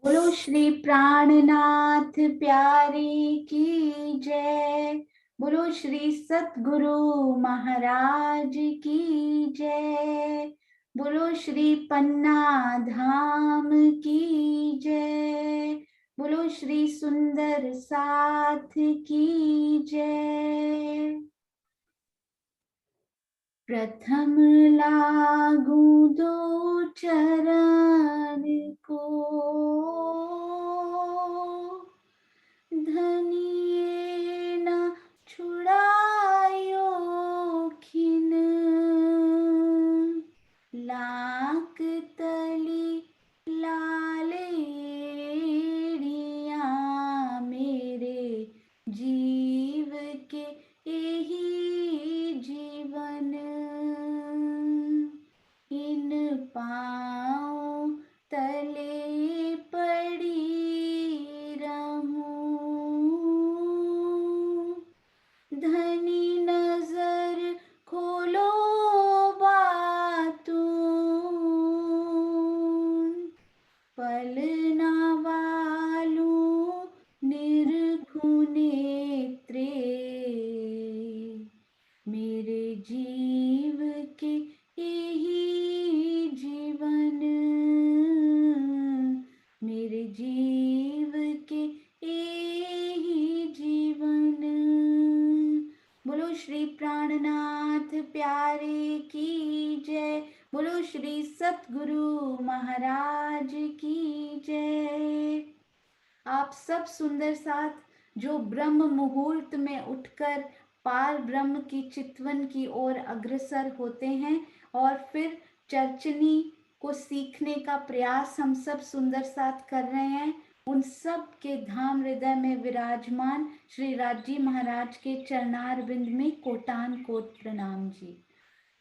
बोलो श्री प्राणनाथ प्यारे की जय। बोलो श्री सतगुरु महाराज की जय। बोलो श्री पन्ना धाम की जय। बोलो श्री सुंदर साथ की जय। प्रथम लागू दो चरण को, धनिये न छुड़ायो खिन। लाक तली लालेड़िया मेरे जीव के यही जीवन। इन पाँव तले पड़ी रहूं। धनी नजर खोलो बातूं, पल ना वालूं निरखूं नेत्रे। मेरे जीव के यही जीवन। मेरे जीव के यही जीवन। बोलो श्री प्राणनाथ प्यारे की जय। बोलो श्री सतगुरु महाराज की जय। आप सब सुंदर साथ जो ब्रह्म मुहूर्त में उठकर पार ब्रह्म की चितवन की ओर अग्रसर होते हैं और फिर चर्चनी को सीखने का प्रयास हम सब सुंदर साथ कर रहे हैं, उन सब के धाम हृदय में विराजमान श्री राजी महाराज के चरणार बिंद में कोटान कोट प्रणाम जी।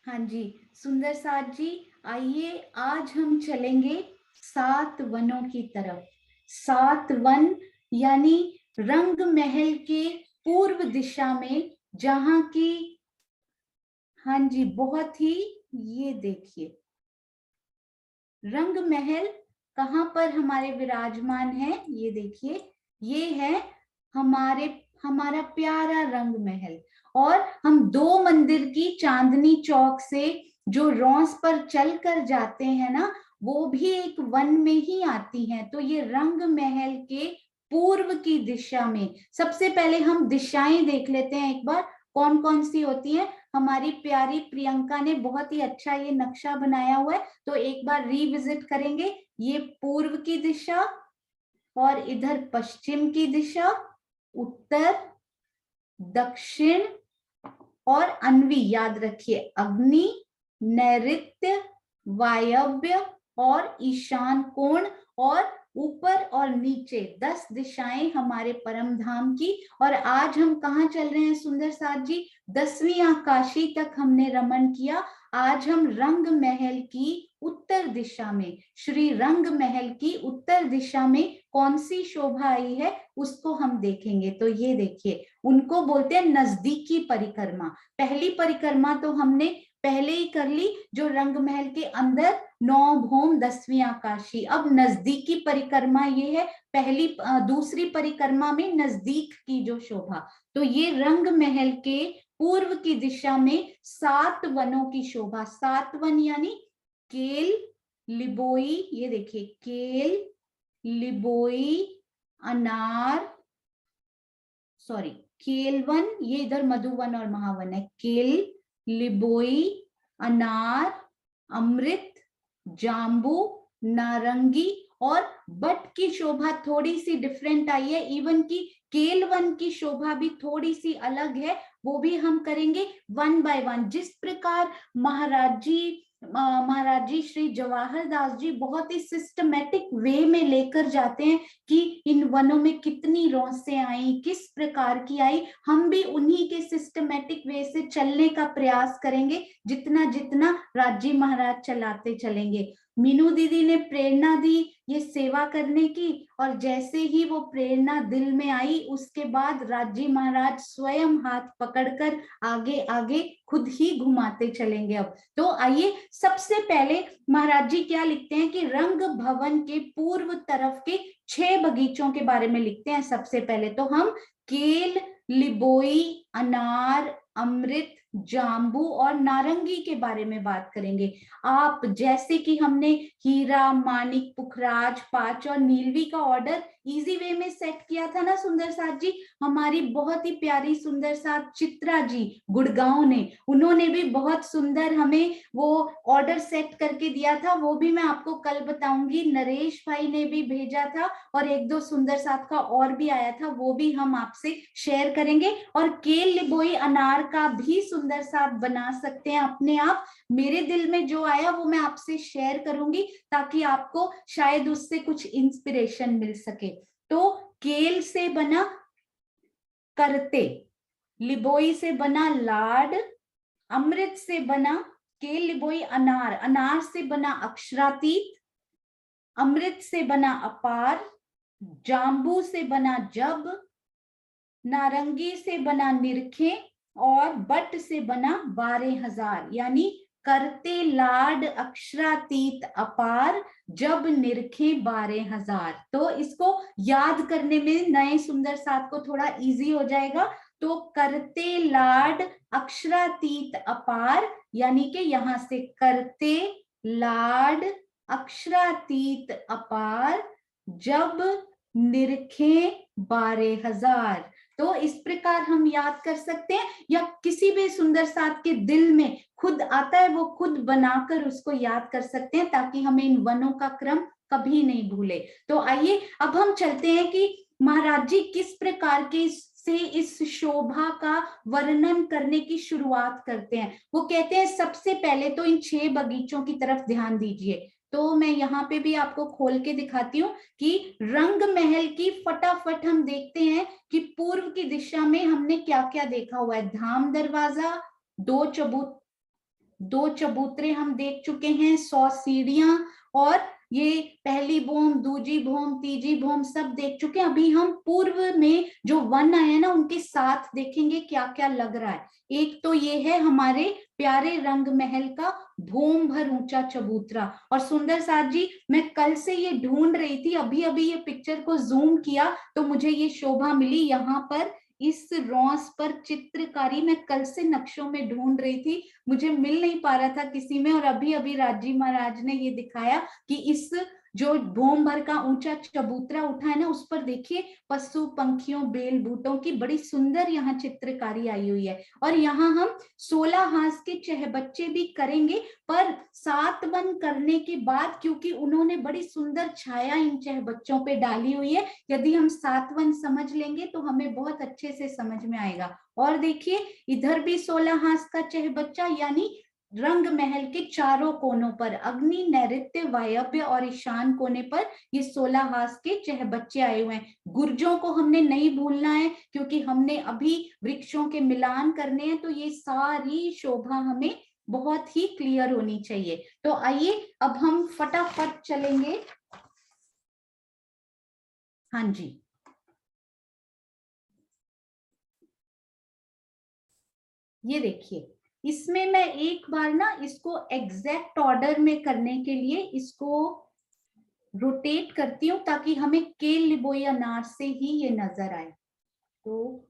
हाँ जी सुंदर साथ जी, आइए आज हम चलेंगे 7 वनों की तरफ। 7 वन यानी रंग महल के पूर्व दिशा में, जहां की हाँ जी बहुत ही, ये देखिए रंग महल कहाँ पर हमारे विराजमान है। ये देखिए ये है हमारा प्यारा रंग महल। और हम 2 मंदिर की चांदनी चौक से जो रौंस पर चल कर जाते हैं ना, वो भी एक वन में ही आती हैं। तो ये रंग महल के पूर्व की दिशा में, सबसे पहले हम दिशाएं देख लेते हैं एक बार कौन कौन सी होती हैं। हमारी प्यारी प्रियंका ने बहुत ही अच्छा ये नक्शा बनाया हुआ है, तो एक बार रिविजिट करेंगे। ये पूर्व की दिशा, और इधर पश्चिम की दिशा, उत्तर, दक्षिण और अन्वी, याद रखिए अग्नि, नैऋत्य, वायव्य और ईशान कोण, और ऊपर और नीचे 10 दिशाएं हमारे परम धाम की। और आज हम कहाँ चल रहे हैं सुंदर साथ जी? 10वीं आकाशी तक हमने रमण किया। आज हम रंग महल की उत्तर दिशा में, श्री रंग महल की उत्तर दिशा में कौन सी शोभा आई है उसको हम देखेंगे। तो ये देखिए, उनको बोलते हैं नजदीकी परिक्रमा। पहली परिक्रमा तो हमने पहले ही कर ली, जो रंग महल के अंदर 9 भौम 10वीं आकाशी। अब नजदीकी परिक्रमा ये है, दूसरी परिक्रमा में नजदीक की जो शोभा। तो ये रंग महल के पूर्व की दिशा में 7 वनों की शोभा। 7 वन यानी केल, लिबोई, ये देखिए केल, लिबोई, अनार, सॉरी केलवन, ये इधर मधुवन और महावन है। केल, लिबोई, अनार, अमृत, जाम्बू, नारंगी, और बट की शोभा थोड़ी सी डिफरेंट आई है। इवन की केलवन की शोभा भी थोड़ी सी अलग है, वो भी हम करेंगे वन बाय वन। जिस प्रकार महाराज जी श्री जवाहर दास जी बहुत ही सिस्टमेटिक वे में लेकर जाते हैं कि इन वनों में कितनी रौंसें आई, किस प्रकार की आई, हम भी उन्हीं के सिस्टमेटिक वे से चलने का प्रयास करेंगे जितना जितना राजी महाराज चलाते चलेंगे। मीनू दीदी ने प्रेरणा दी ये सेवा करने की, और जैसे ही वो प्रेरणा दिल में आई उसके बाद राजी महाराज स्वयं हाथ पकड़कर आगे आगे खुद ही घुमाते चलेंगे। अब तो आइए सबसे पहले महाराज जी क्या लिखते हैं कि रंग भवन के पूर्व तरफ के 6 बगीचों के बारे में लिखते हैं। सबसे पहले तो हम केल, लिबोई, अनार, अमृत, जाम्बू और नारंगी के बारे में बात करेंगे। आप जैसे कि हमने हीरा, मानिक, पुखराज, पांच और नीलवी का ऑर्डर इजी वे में सेट किया था ना सुंदर साथ जी, हमारी बहुत ही प्यारी सुंदर साथ चित्रा जी गुड़गांव ने, उन्होंने भी बहुत सुंदर हमें वो ऑर्डर सेट करके दिया था, वो भी मैं आपको कल बताऊंगी। नरेश भाई ने भी भेजा था और एक दो सुंदर साथ का और भी आया था, वो भी हम आपसे शेयर करेंगे। और केल, लिबोई, अनार का भी सुंदर साथ बना सकते हैं अपने आप। मेरे दिल में जो आया वो मैं आपसे शेयर करूंगी ताकि आपको शायद उससे कुछ इंस्पिरेशन मिल सके। तो केल से बना करते, लिबोई से बना लाड, अमृत से बना केल, लिबोई, अनार, अनार से बना अक्षरातीत, अमृत से बना अपार, जाम्बू से बना जब, नारंगी से बना निरखे और बट से बना 12,000। यानी करते, लाड, अक्षरातीत, अपार, जब, निरखे, 12,000। तो इसको याद करने में नए सुंदर साथ को थोड़ा इजी हो जाएगा। तो करते, लाड, अक्षरातीत, अपार, यानी कि यहां से करते, लाड, अक्षरातीत, अपार, जब, निरखे, 12,000। तो इस प्रकार हम याद कर सकते हैं, या किसी भी सुंदर साथ के दिल में खुद आता है वो खुद बनाकर उसको याद कर सकते हैं, ताकि हमें इन वनों का क्रम कभी नहीं भूले। तो आइए अब हम चलते हैं कि महाराज जी किस प्रकार के से इस शोभा का वर्णन करने की शुरुआत करते हैं। वो कहते हैं सबसे पहले तो इन 6 बगीचों की तरफ ध्यान दीजिए। तो मैं यहाँ पे भी आपको खोल के दिखाती हूँ कि रंग महल की फटाफट हम देखते हैं कि पूर्व की दिशा में हमने क्या क्या देखा हुआ है। धाम दरवाजा, दो चबूतरे हम देख चुके हैं, 100 सीढ़ियां, और ये पहली भूम, दूजी भूम, तीजी भूम सब देख चुके हैं। अभी हम पूर्व में जो वन आए हैं ना उनके साथ देखेंगे क्या क्या लग रहा है। एक तो ये है हमारे प्यारे रंग महल का भूम भर ऊंचा चबूतरा। और सुंदर साथ जी मैं कल से ये ढूंढ रही थी, अभी अभी ये पिक्चर को जूम किया तो मुझे ये शोभा मिली। यहाँ पर इस रॉस पर चित्रकारी मैं कल से नक्शों में ढूंढ रही थी, मुझे मिल नहीं पा रहा था किसी में, और अभी अभी राजी महाराज ने ये दिखाया कि इस जो भूम भर का ऊंचा चबूतरा उठा है ना उस पर देखिए पशु पंखियों बेल बूटों की बड़ी सुंदर यहाँ चित्रकारी आई हुई है। और यहाँ हम 16 हाथ के चहबच्चे भी करेंगे, पर 7 वन करने के बाद क्योंकि उन्होंने बड़ी सुंदर छाया इन चहबच्चों पे डाली हुई है, यदि हम 7 वन समझ लेंगे तो हमें बहुत अच्छे से समझ में आएगा। और देखिए इधर भी 16 हाथ का चहबच्चा, यानी रंग महल के चारों कोनों पर अग्नि, नैऋत्य, वायव्य और ईशान कोने पर ये 16 हाथ के चहबच्चे आए हुए हैं। गुर्जों को हमने नहीं भूलना है क्योंकि हमने अभी वृक्षों के मिलान करने हैं, तो ये सारी शोभा हमें बहुत ही क्लियर होनी चाहिए। तो आइए अब हम फटाफट चलेंगे। हाँ जी, ये देखिए इसमें मैं एक बार ना इसको एग्जैक्ट ऑर्डर में करने के लिए इसको रोटेट करती हूँ ताकि हमें केल, लिबोई, अनार से ही ये नजर आए। तो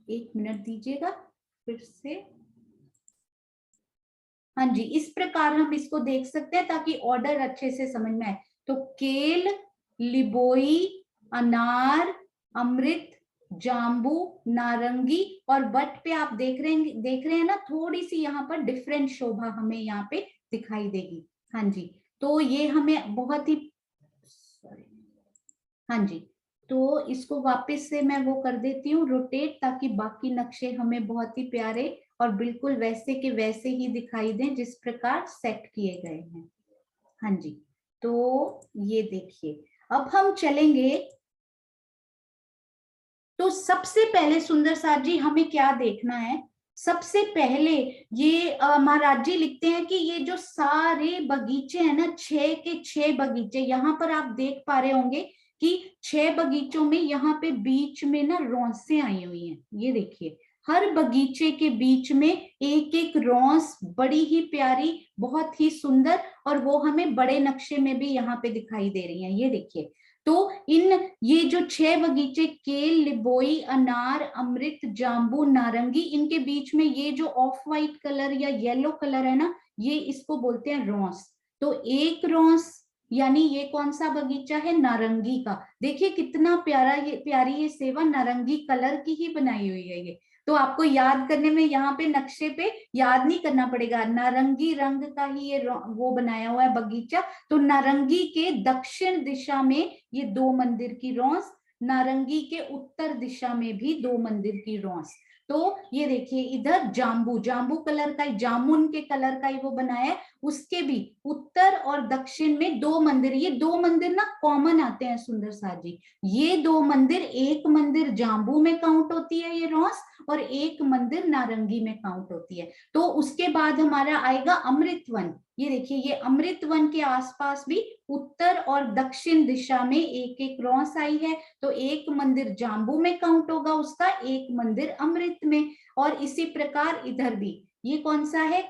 एक मिनट दीजिएगा फिर से। हाँ जी, इस प्रकार हम इसको देख सकते हैं ताकि ऑर्डर अच्छे से समझ में आए। तो केल, लिबोई, अनार, अमृत, जाम्बू, नारंगी और बट पे आप देख रहे हैं ना थोड़ी सी यहाँ पर डिफरेंट शोभा हमें यहाँ पे दिखाई देगी। हाँ जी, तो ये हमें बहुत ही हाँ जी, तो इसको वापस से मैं वो कर देती हूँ रोटेट ताकि बाकी नक्शे हमें बहुत ही प्यारे और बिल्कुल वैसे के वैसे ही दिखाई दें जिस प्रकार सेट किए गए हैं। हाँ जी, तो ये देखिए अब हम चलेंगे। तो सबसे पहले सुंदर साथ जी हमें क्या देखना है, सबसे पहले ये महाराज जी लिखते हैं कि ये जो सारे बगीचे हैं ना, 6 के 6 बगीचे, यहाँ पर आप देख पा रहे होंगे कि 6 बगीचों में यहाँ पे बीच में ना रौंसे आई हुई हैं। ये देखिए, हर बगीचे के बीच में एक एक रौंस, बड़ी ही प्यारी, बहुत ही सुंदर, और वो हमें बड़े नक्शे में भी यहाँ पे दिखाई दे रही हैं। ये देखिए, तो ये जो 6 बगीचे, केल, लिबोई, अनार, अमृत, जाम्बू, नारंगी, इनके बीच में ये जो ऑफ वाइट कलर या येलो कलर है ना, ये इसको बोलते हैं रौंस। तो एक रौंस यानी ये कौन सा बगीचा है? नारंगी का। देखिए कितना प्यारा, ये प्यारी ये सेवा नारंगी कलर की ही बनाई हुई है ये। तो आपको याद करने में यहाँ पे नक्शे पे याद नहीं करना पड़ेगा, नारंगी रंग का ही ये वो बनाया हुआ है बगीचा। तो नारंगी के दक्षिण दिशा में ये 2 मंदिर की रौंस, नारंगी के उत्तर दिशा में भी 2 मंदिर की रौंस। तो ये देखिए इधर जाम्बू, जाम्बू कलर का, जामुन के कलर का ही वो बनाया है, उसके भी उत्तर और दक्षिण में 2 मंदिर। ये 2 मंदिर ना कॉमन आते हैं सुंदर साथ जी। ये 2 मंदिर, एक मंदिर जाम्बू में काउंट होती है ये रौंस, और एक मंदिर नारंगी में काउंट होती है। तो उसके बाद हमारा आएगा अमृत वन। ये देखिए, ये अमृत वन के आसपास भी उत्तर और दक्षिण दिशा में एक एक रौंस आई है। तो एक मंदिर जाम्बू में काउंट होगा उसका, एक मंदिर अमृत में। और इसी प्रकार इधर भी, ये कौन सा है?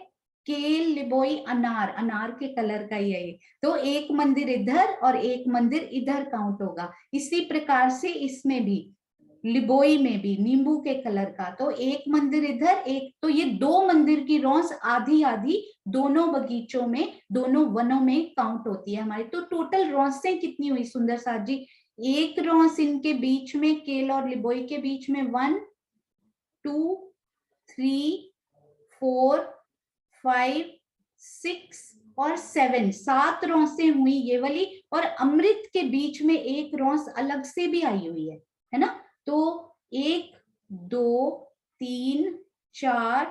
केल, लिबोई, अनार, अनार के कलर का ही है ये। तो एक मंदिर इधर और एक मंदिर इधर काउंट होगा। इसी प्रकार से इसमें भी, लिबोई में भी नींबू के कलर का, तो एक मंदिर इधर, एक, तो ये 2 मंदिर की रौंस आधी आधी दोनों बगीचों में, दोनों वनों में काउंट होती है हमारी। तो टोटल रौंसें कितनी हुई सुंदर साथ जी? एक रौंस इनके बीच में, केल और लिबोई के बीच में 1 2 3 4 5 6 और 7, 7 रौंसें हुई ये वाली। और अमृत के बीच में एक रौंस अलग से भी आई हुई है ना? तो 1 2 3 4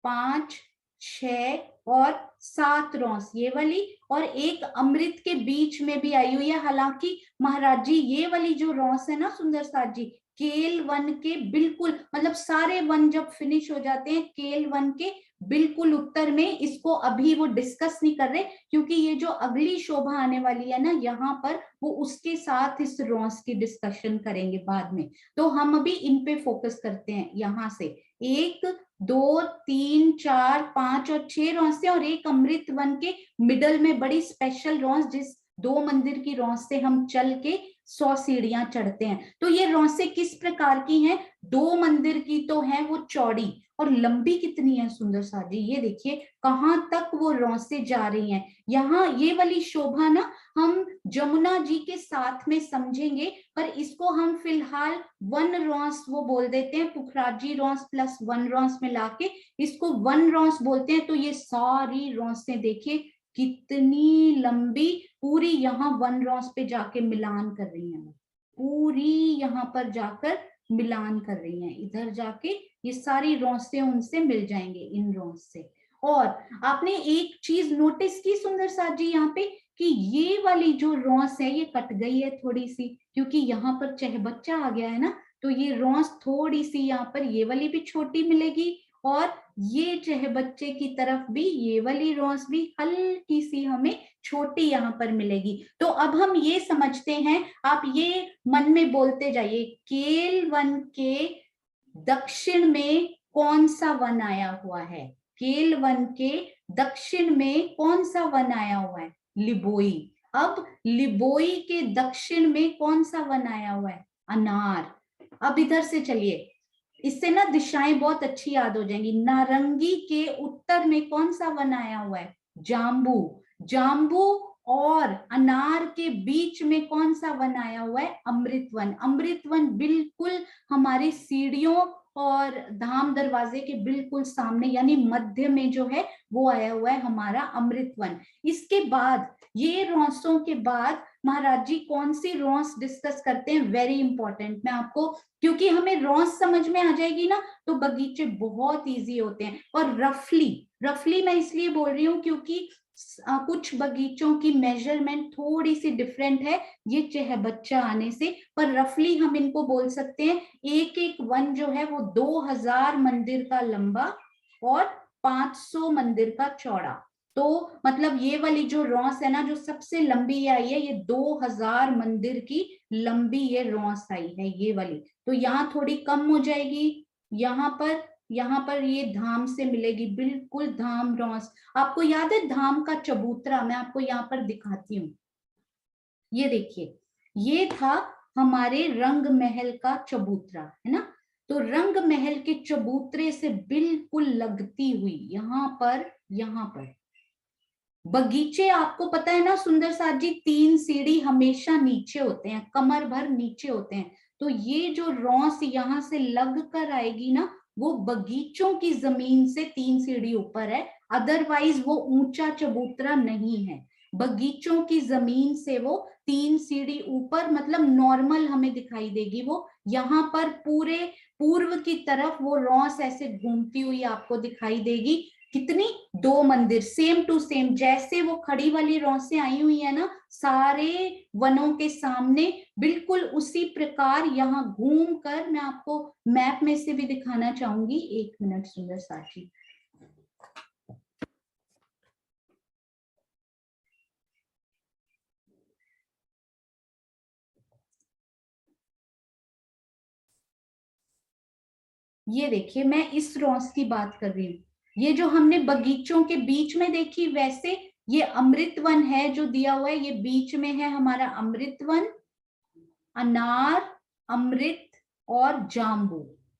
5 6 और 7 रौंस ये वाली, और एक अमृत के बीच में भी आई हुई है। हालांकि महाराज जी ये वाली जो रौंस है ना सुंदर साथ जी, केल वन के बिल्कुल, मतलब सारे वन जब फिनिश हो जाते हैं, केल वन के बिल्कुल उत्तर में, इसको अभी वो डिस्कस नहीं कर रहे, क्योंकि ये जो अगली शोभा आने वाली है ना यहाँ पर, वो उसके साथ इस रौंस की डिस्कशन करेंगे बाद में। तो हम अभी इन पे फोकस करते हैं। यहाँ से 1 2 3 4 5 और 6 रौंसे, और एक अमृत वन के मिडल में बड़ी स्पेशल रौंस, जिस 2 मंदिर की रौंस से हम चल के 100 सीढ़ियां चढ़ते हैं। तो ये रौंसे किस प्रकार की हैं? 2 मंदिर की तो है वो चौड़ी, और लंबी कितनी है सुंदर सा जी? ये देखिए कहां तक वो रौंसे जा रही हैं। यहाँ ये वाली शोभा ना हम जमुना जी के साथ में समझेंगे, पर इसको हम फिलहाल 1 रौंस वो बोल देते हैं, पुखराजी रौंस प्लस 1 रौंस मिला के इसको 1 रौंस बोलते हैं। तो ये सारी रौंसे देखिए कितनी लंबी, पूरी यहाँ 1 रौंस पे जाके मिलान कर रही है, पूरी यहाँ पर जाकर मिलान कर रही हैं। इधर जाके ये सारी रौंसे उनसे मिल जाएंगे, इन रौंस से। और आपने एक चीज नोटिस की सुंदर साथ जी यहाँ पे, कि ये वाली जो रौंस है ये कट गई है थोड़ी सी, क्योंकि यहाँ पर चहबच्चा आ गया है ना। तो ये रौंस थोड़ी सी यहाँ पर ये वाली भी छोटी मिलेगी, और ये चहबच्चे की तरफ भी ये वाली रौंस भी हल्की सी हमें छोटी यहाँ पर मिलेगी। तो अब हम ये समझते हैं, आप ये मन में बोलते जाइए, केल वन के दक्षिण में कौन सा वन आया हुआ है? केल वन के दक्षिण में कौन सा वन आया हुआ है? लिबोई। अब लिबोई के दक्षिण में कौन सा वन आया हुआ है? अनार। अब इधर से चलिए, इससे ना दिशाएं बहुत अच्छी याद हो जाएंगी। नारंगी के उत्तर में कौन सा वन आया हुआ है? जाम्बू। जाम्बू और अनार के बीच में कौन सा वन आया हुआ है? अमृत वन। अमृत वन बिल्कुल हमारी सीढ़ियों और धाम दरवाजे के बिल्कुल सामने, यानी मध्य में जो है वो आया हुआ है हमारा अमृत वन। इसके बाद, ये रौंसों के बाद महाराज जी कौन सी रौंस डिस्कस करते हैं? वेरी इंपॉर्टेंट, मैं आपको, क्योंकि हमें रौंस समझ में आ जाएगी ना तो बगीचे बहुत इजी होते हैं। और रफली, रफली मैं इसलिए बोल रही हूँ क्योंकि कुछ बगीचों की मेजरमेंट थोड़ी सी डिफरेंट है ये चहबच्चा आने से, पर रफली हम इनको बोल सकते हैं एक एक वन जो है वो 2000 मंदिर का लंबा और 500 मंदिर का चौड़ा। तो मतलब ये वाली जो रॉस है ना, जो सबसे लंबी आई है, ये 2000 मंदिर की लंबी ये रॉस आई है ये वाली। तो यहाँ थोड़ी कम हो जाएगी, यहाँ पर ये धाम से मिलेगी, बिल्कुल धाम रॉस। आपको याद है धाम का चबूतरा? मैं आपको यहाँ पर दिखाती हूँ, ये देखिए, ये था हमारे रंग महल का चबूतरा, है ना। तो रंग महल के चबूतरे से बिल्कुल लगती हुई यहाँ पर बगीचे, आपको पता है ना सुंदर साथ जी, 3 सीढ़ी हमेशा नीचे होते हैं, कमर भर नीचे होते हैं। तो ये जो रॉस यहाँ से लग कर आएगी ना, वो बगीचों की जमीन से 3 सीढ़ी ऊपर है, अदरवाइज वो ऊंचा चबूतरा नहीं है। बगीचों की जमीन से वो 3 सीढ़ी ऊपर, मतलब नॉर्मल हमें दिखाई देगी वो। यहाँ पर पूरे पूर्व की तरफ वो रॉस ऐसे घूमती हुई आपको दिखाई देगी। कितनी? 2 मंदिर, सेम टू सेम, जैसे वो खड़ी वाली रौसें आई हुई है ना सारे वनों के सामने, बिल्कुल उसी प्रकार यहाँ घूम कर, मैं आपको मैप में से भी दिखाना चाहूंगी। 1 मिनट सुंदर साथी। ये देखिए, मैं इस रॉस की बात कर रही हूँ। ये जो हमने बगीचों के बीच में देखी, वैसे ये अमृत वन है जो दिया हुआ है, ये बीच में है हमारा अमृत वन, अनार, अमृत और जाम्बू,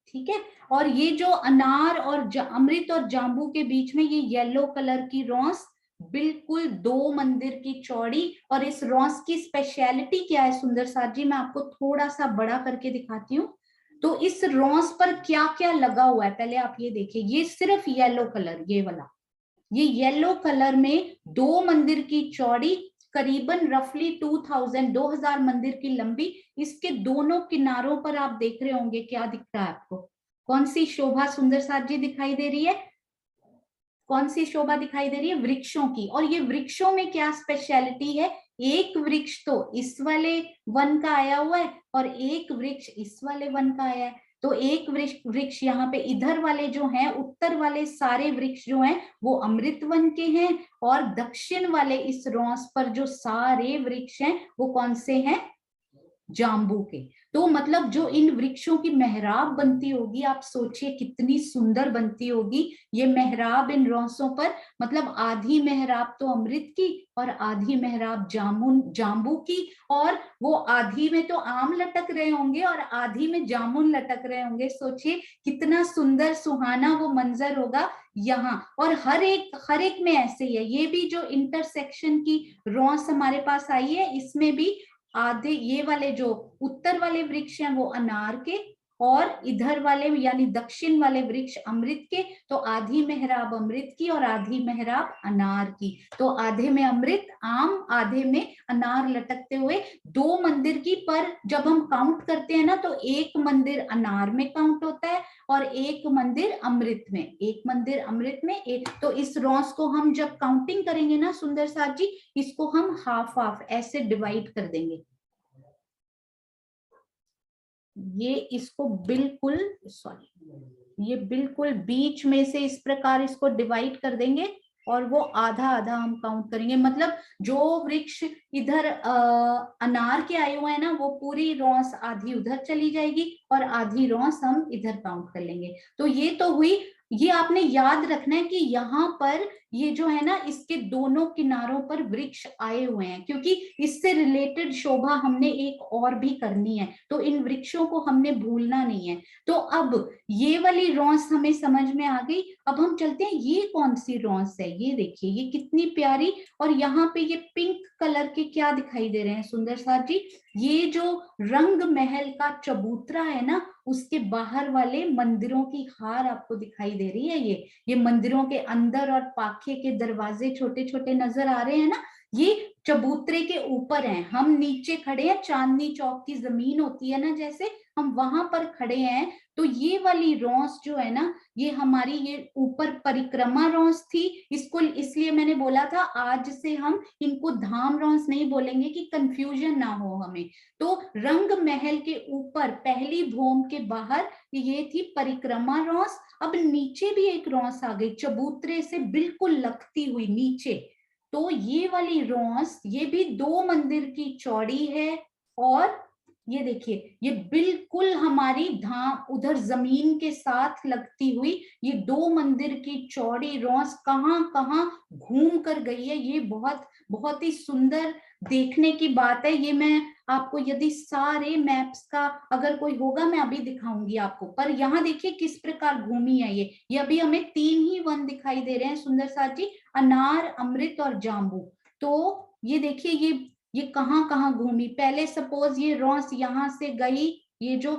ठीक है। और ये जो अनार और अमृत और जाम्बू के बीच में ये येलो कलर की रॉस, बिल्कुल 2 मंदिर की चौड़ी। और इस रॉस की स्पेशलिटी क्या है सुंदर साथ जी, मैं आपको थोड़ा सा बड़ा करके दिखाती हूँ। तो इस रॉस पर क्या क्या लगा हुआ है, पहले आप ये देखिए, ये सिर्फ येलो कलर, ये वाला, ये येलो कलर में 2 मंदिर की चौड़ी, करीबन रफली 2000 मंदिर की लंबी। इसके दोनों किनारों पर आप देख रहे होंगे, क्या दिख रहा है आपको? कौन सी शोभा सुंदर साथ जी दिखाई दे रही है? कौन सी शोभा दिखाई दे रही है? वृक्षों की। और ये वृक्षों में क्या स्पेशलिटी है? एक वृक्ष तो इस वाले वन का आया हुआ है और एक वृक्ष इस वाले वन का आया है। तो एक वृक्ष यहाँ पे, इधर वाले जो हैं, उत्तर वाले सारे वृक्ष जो हैं वो अमृत वन के हैं, और दक्षिण वाले इस रॉस पर जो सारे वृक्ष हैं वो कौन से हैं? जाम्बू के। तो मतलब जो इन वृक्षों की मेहराब बनती होगी, आप सोचिए कितनी सुंदर बनती होगी ये मेहराब इन रौसों पर। मतलब आधी मेहराब तो अमृत की और आधी मेहराब जाम्बू की, और वो आधी में तो आम लटक रहे होंगे और आधी में जामुन लटक रहे होंगे। सोचिए कितना सुंदर सुहाना वो मंजर होगा यहाँ। और हर एक में ऐसे ही है। ये भी जो इंटरसेक्शन की रौस हमारे पास आई है, इसमें भी आधे ये वाले जो उत्तर वाले वृक्ष हैं वो अनार के, और इधर वाले यानी दक्षिण वाले वृक्ष अमृत के। तो आधी मेहराब अमृत की और आधी मेहराब अनार की। तो आधे में अमृत आम, आधे में अनार लटकते हुए 2 मंदिर की। पर जब हम काउंट करते हैं ना, तो एक मंदिर अनार में काउंट होता है और एक मंदिर अमृत में, एक मंदिर अमृत में एक। तो इस रॉस को हम जब काउंटिंग करेंगे ना सुंदर साथ जी, इसको हम हाफ हाफ ऐसे डिवाइड कर देंगे। ये इसको बिल्कुल, सॉरी, ये बिल्कुल बीच में से इस प्रकार इसको डिवाइड कर देंगे और वो आधा आधा हम काउंट करेंगे। मतलब जो वृक्ष इधर अनार के आए हुए हैं ना, वो पूरी रॉस आधी उधर चली जाएगी और आधी रॉस हम इधर काउंट कर लेंगे। तो ये तो हुई। ये आपने याद रखना है कि यहाँ पर ये जो है ना, इसके दोनों किनारों पर वृक्ष आए हुए हैं, क्योंकि इससे रिलेटेड शोभा हमने एक और भी करनी है, तो इन वृक्षों को हमने भूलना नहीं है। तो अब ये वाली रॉस हमें समझ में आ गई। अब हम चलते हैं, ये कौन सी रॉस है? ये देखिए, ये कितनी प्यारी। और यहाँ पे ये पिंक कलर के क्या दिखाई दे रहे हैं सुंदर साथ जी? ये जो रंग महल का चबूतरा है ना, उसके बाहर वाले मंदिरों की हार आपको दिखाई दे रही है। ये मंदिरों के अंदर और पाखे के दरवाजे छोटे छोटे नजर आ रहे हैं ना, ये चबूतरे के ऊपर हैं, हम नीचे खड़े हैं, चांदनी चौक की जमीन होती है ना जैसे, हम वहां पर खड़े हैं। तो ये वाली रौस जो है ना, ये हमारी ये ऊपर परिक्रमा रौस थी। इसको इसलिए मैंने बोला था आज से हम इनको धाम रौस नहीं बोलेंगे कि कंफ्यूजन ना हो हमें। तो रंग महल के ऊपर पहली भोम के बाहर ये थी परिक्रमा रौस। अब नीचे भी एक रौस आ गई, चबूतरे से बिल्कुल लगती हुई नीचे। तो ये वाली रौस, ये भी 2 मंदिर की चौड़ी है। और ये देखिए, ये बिल्कुल हमारी धाम उधर जमीन के साथ लगती हुई ये 2 मंदिर की चौड़ी रौस कहाँ कहाँ घूम कर गई है। ये बहुत बहुत ही सुंदर देखने की बात है। ये मैं आपको यदि सारे मैप्स का अगर कोई होगा मैं अभी दिखाऊंगी आपको। पर यहाँ देखिए किस प्रकार घूमी है ये अभी हमें 3 ही वन दिखाई दे रहे हैं सुंदर साथ जी, अनार, अमृत और जाम्बू। तो ये देखिए ये कहाँ कहाँ घूमी। पहले सपोज ये रौस यहाँ से गई, ये जो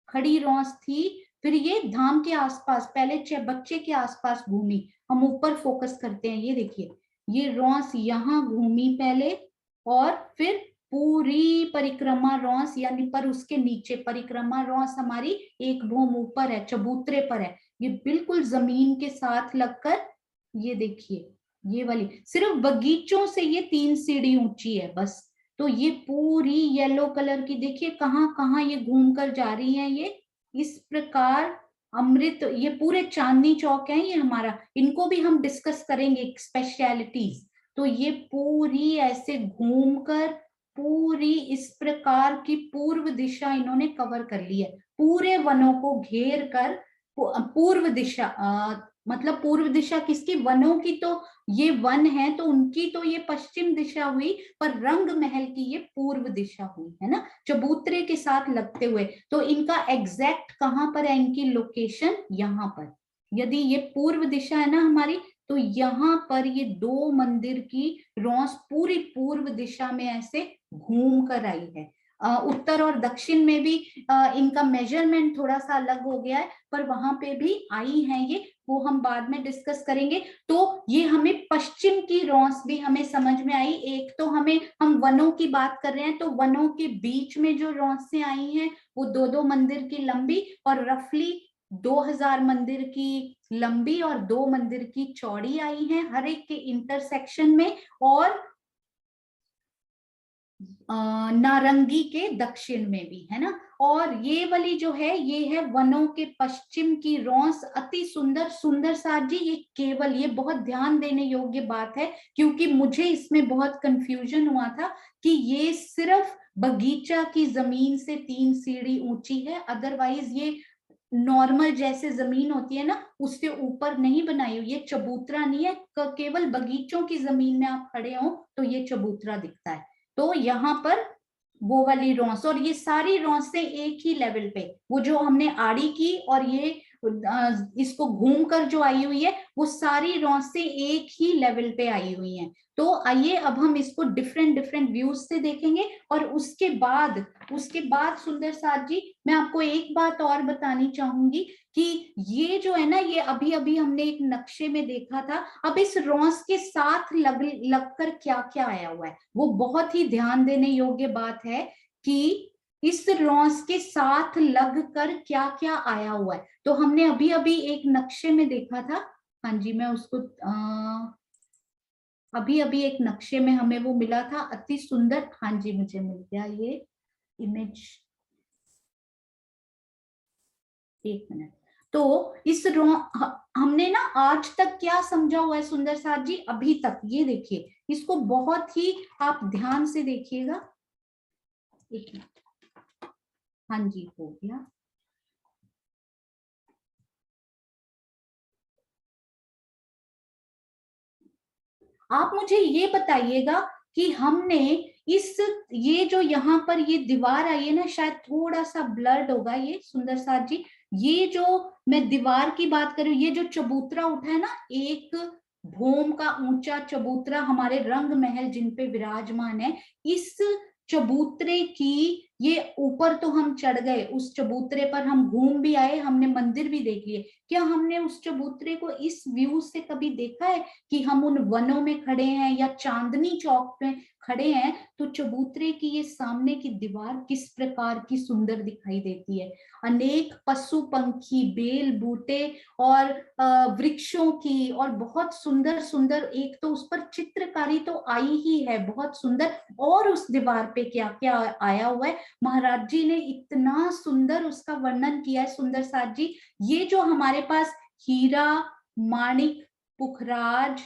खड़ी रौस थी, फिर ये धाम के आसपास पहले बच्चे के आसपास घूमी। हम ऊपर फोकस करते हैं, ये देखिए ये रौस यहाँ घूमी पहले, और फिर पूरी परिक्रमा रौस यानी पर उसके नीचे परिक्रमा रौस हमारी एक भोम ऊपर है, चबूतरे पर है, ये बिल्कुल जमीन के साथ लगकर। ये देखिए ये वाली सिर्फ बगीचों से ये 3 सीढ़ी ऊंची है बस। तो ये पूरी येलो कलर की देखिए कहाँ कहाँ ये घूम कर जा रही है ये इस प्रकार। अमृत, ये पूरे चांदनी चौक है ये हमारा, इनको भी हम डिस्कस करेंगे स्पेशलिटीज। तो ये पूरी ऐसे घूमकर पूरी इस प्रकार की पूर्व दिशा इन्होंने कवर कर ली है, पूरे वनों को घेर कर। पूर्व दिशा मतलब पूर्व दिशा किसकी, वनों की। तो ये वन है तो उनकी तो ये पश्चिम दिशा हुई, पर रंग महल की ये पूर्व दिशा हुई है ना, चबूतरे के साथ लगते हुए। तो इनका एग्जैक्ट कहां पर है, इनकी लोकेशन यहाँ पर। यदि ये पूर्व दिशा है ना हमारी, तो यहाँ पर ये 2 मंदिर की रौस पूरी पूर्व दिशा में ऐसे घूम कर आई है। उत्तर और दक्षिण में भी इनका मेजरमेंट थोड़ा सा अलग हो गया है, पर वहां पे भी आई है ये, वो हम बाद में डिस्कस करेंगे। तो ये हमें पश्चिम की रौस भी हमें समझ में आई। एक तो हम वनों की बात कर रहे हैं, तो वनों के बीच में जो रौसें आई हैं वो 2-2 मंदिर की लंबी, और रफली 2000 मंदिर की लंबी और 2 मंदिर की चौड़ी आई हैं हर एक के इंटरसेक्शन में। और नारंगी के दक्षिण में भी है ना। और ये वाली जो है ये है वनों के पश्चिम की रौस, अति सुंदर। सुंदर साथ जी, ये केवल, ये बहुत ध्यान देने योग्य बात है, क्योंकि मुझे इसमें बहुत कंफ्यूजन हुआ था कि ये सिर्फ बगीचा की जमीन से 3 सीढ़ी ऊंची है, अदरवाइज ये नॉर्मल जैसे जमीन होती है ना उससे ऊपर नहीं बनाई हुई, ये चबूतरा नहीं है। केवल बगीचों की जमीन में आप खड़े हो तो ये चबूतरा दिखता है। तो यहाँ पर वो वाली रौस, और ये सारी रौसें एक ही लेवल पे, वो जो हमने आड़ी की और ये इसको घूम कर जो आई हुई है, वो सारी रौसें एक ही लेवल पे आई हुई हैं। तो आइए अब हम इसको डिफरेंट डिफरेंट व्यूज से देखेंगे। और उसके बाद सुंदर साथ जी, मैं आपको एक बात और बतानी चाहूंगी कि ये जो है ना, ये अभी अभी हमने एक नक्शे में देखा था, अब इस रौस के साथ लगकर क्या क्या आया हुआ है, वो बहुत ही ध्यान देने योग्य बात है कि इस रौस के साथ लगकर क्या क्या आया हुआ है। तो हमने अभी अभी एक नक्शे में देखा था, हाँ जी मैं उसको अभी अभी एक नक्शे में हमें वो मिला था, अति सुंदर। हाँ जी मुझे मिल गया ये इमेज, एक मिनट। तो इस हमने ना आज तक क्या समझा हुआ है सुंदर साथ जी, अभी तक ये देखिए, इसको बहुत ही आप ध्यान से देखिएगा। एक मिनट, हाँ जी हो गया। आप मुझे ये बताइएगा कि हमने इस, ये जो यहाँ पर ये दीवार आई है ना, शायद थोड़ा सा ब्लर्ड होगा ये सुंदर साथ जी, ये जो मैं दीवार की बात कर रही हूँ, ये जो चबूतरा उठा है ना, एक भूम का ऊंचा चबूतरा हमारे रंग महल जिन पे विराजमान है, इस चबूतरे की ये ऊपर तो हम चढ़ गए, उस चबूतरे पर हम घूम भी आए, हमने मंदिर भी देख लिए। क्या हमने उस चबूतरे को इस व्यू से कभी देखा है कि हम उन वनों में खड़े हैं या चांदनी चौक में खड़े हैं, तो चबूतरे की ये सामने की दीवार किस प्रकार की सुंदर दिखाई देती है। अनेक पशु पंखी, बेल बूटे और वृक्षों की, और बहुत सुंदर सुंदर, एक तो उस पर चित्रकारी तो आई ही है बहुत सुंदर। और उस दीवार पे क्या क्या आया हुआ है, महाराज जी ने इतना सुंदर उसका वर्णन किया है सुंदर साथ जी। ये जो हमारे पास हीरा, माणिक, पुखराज,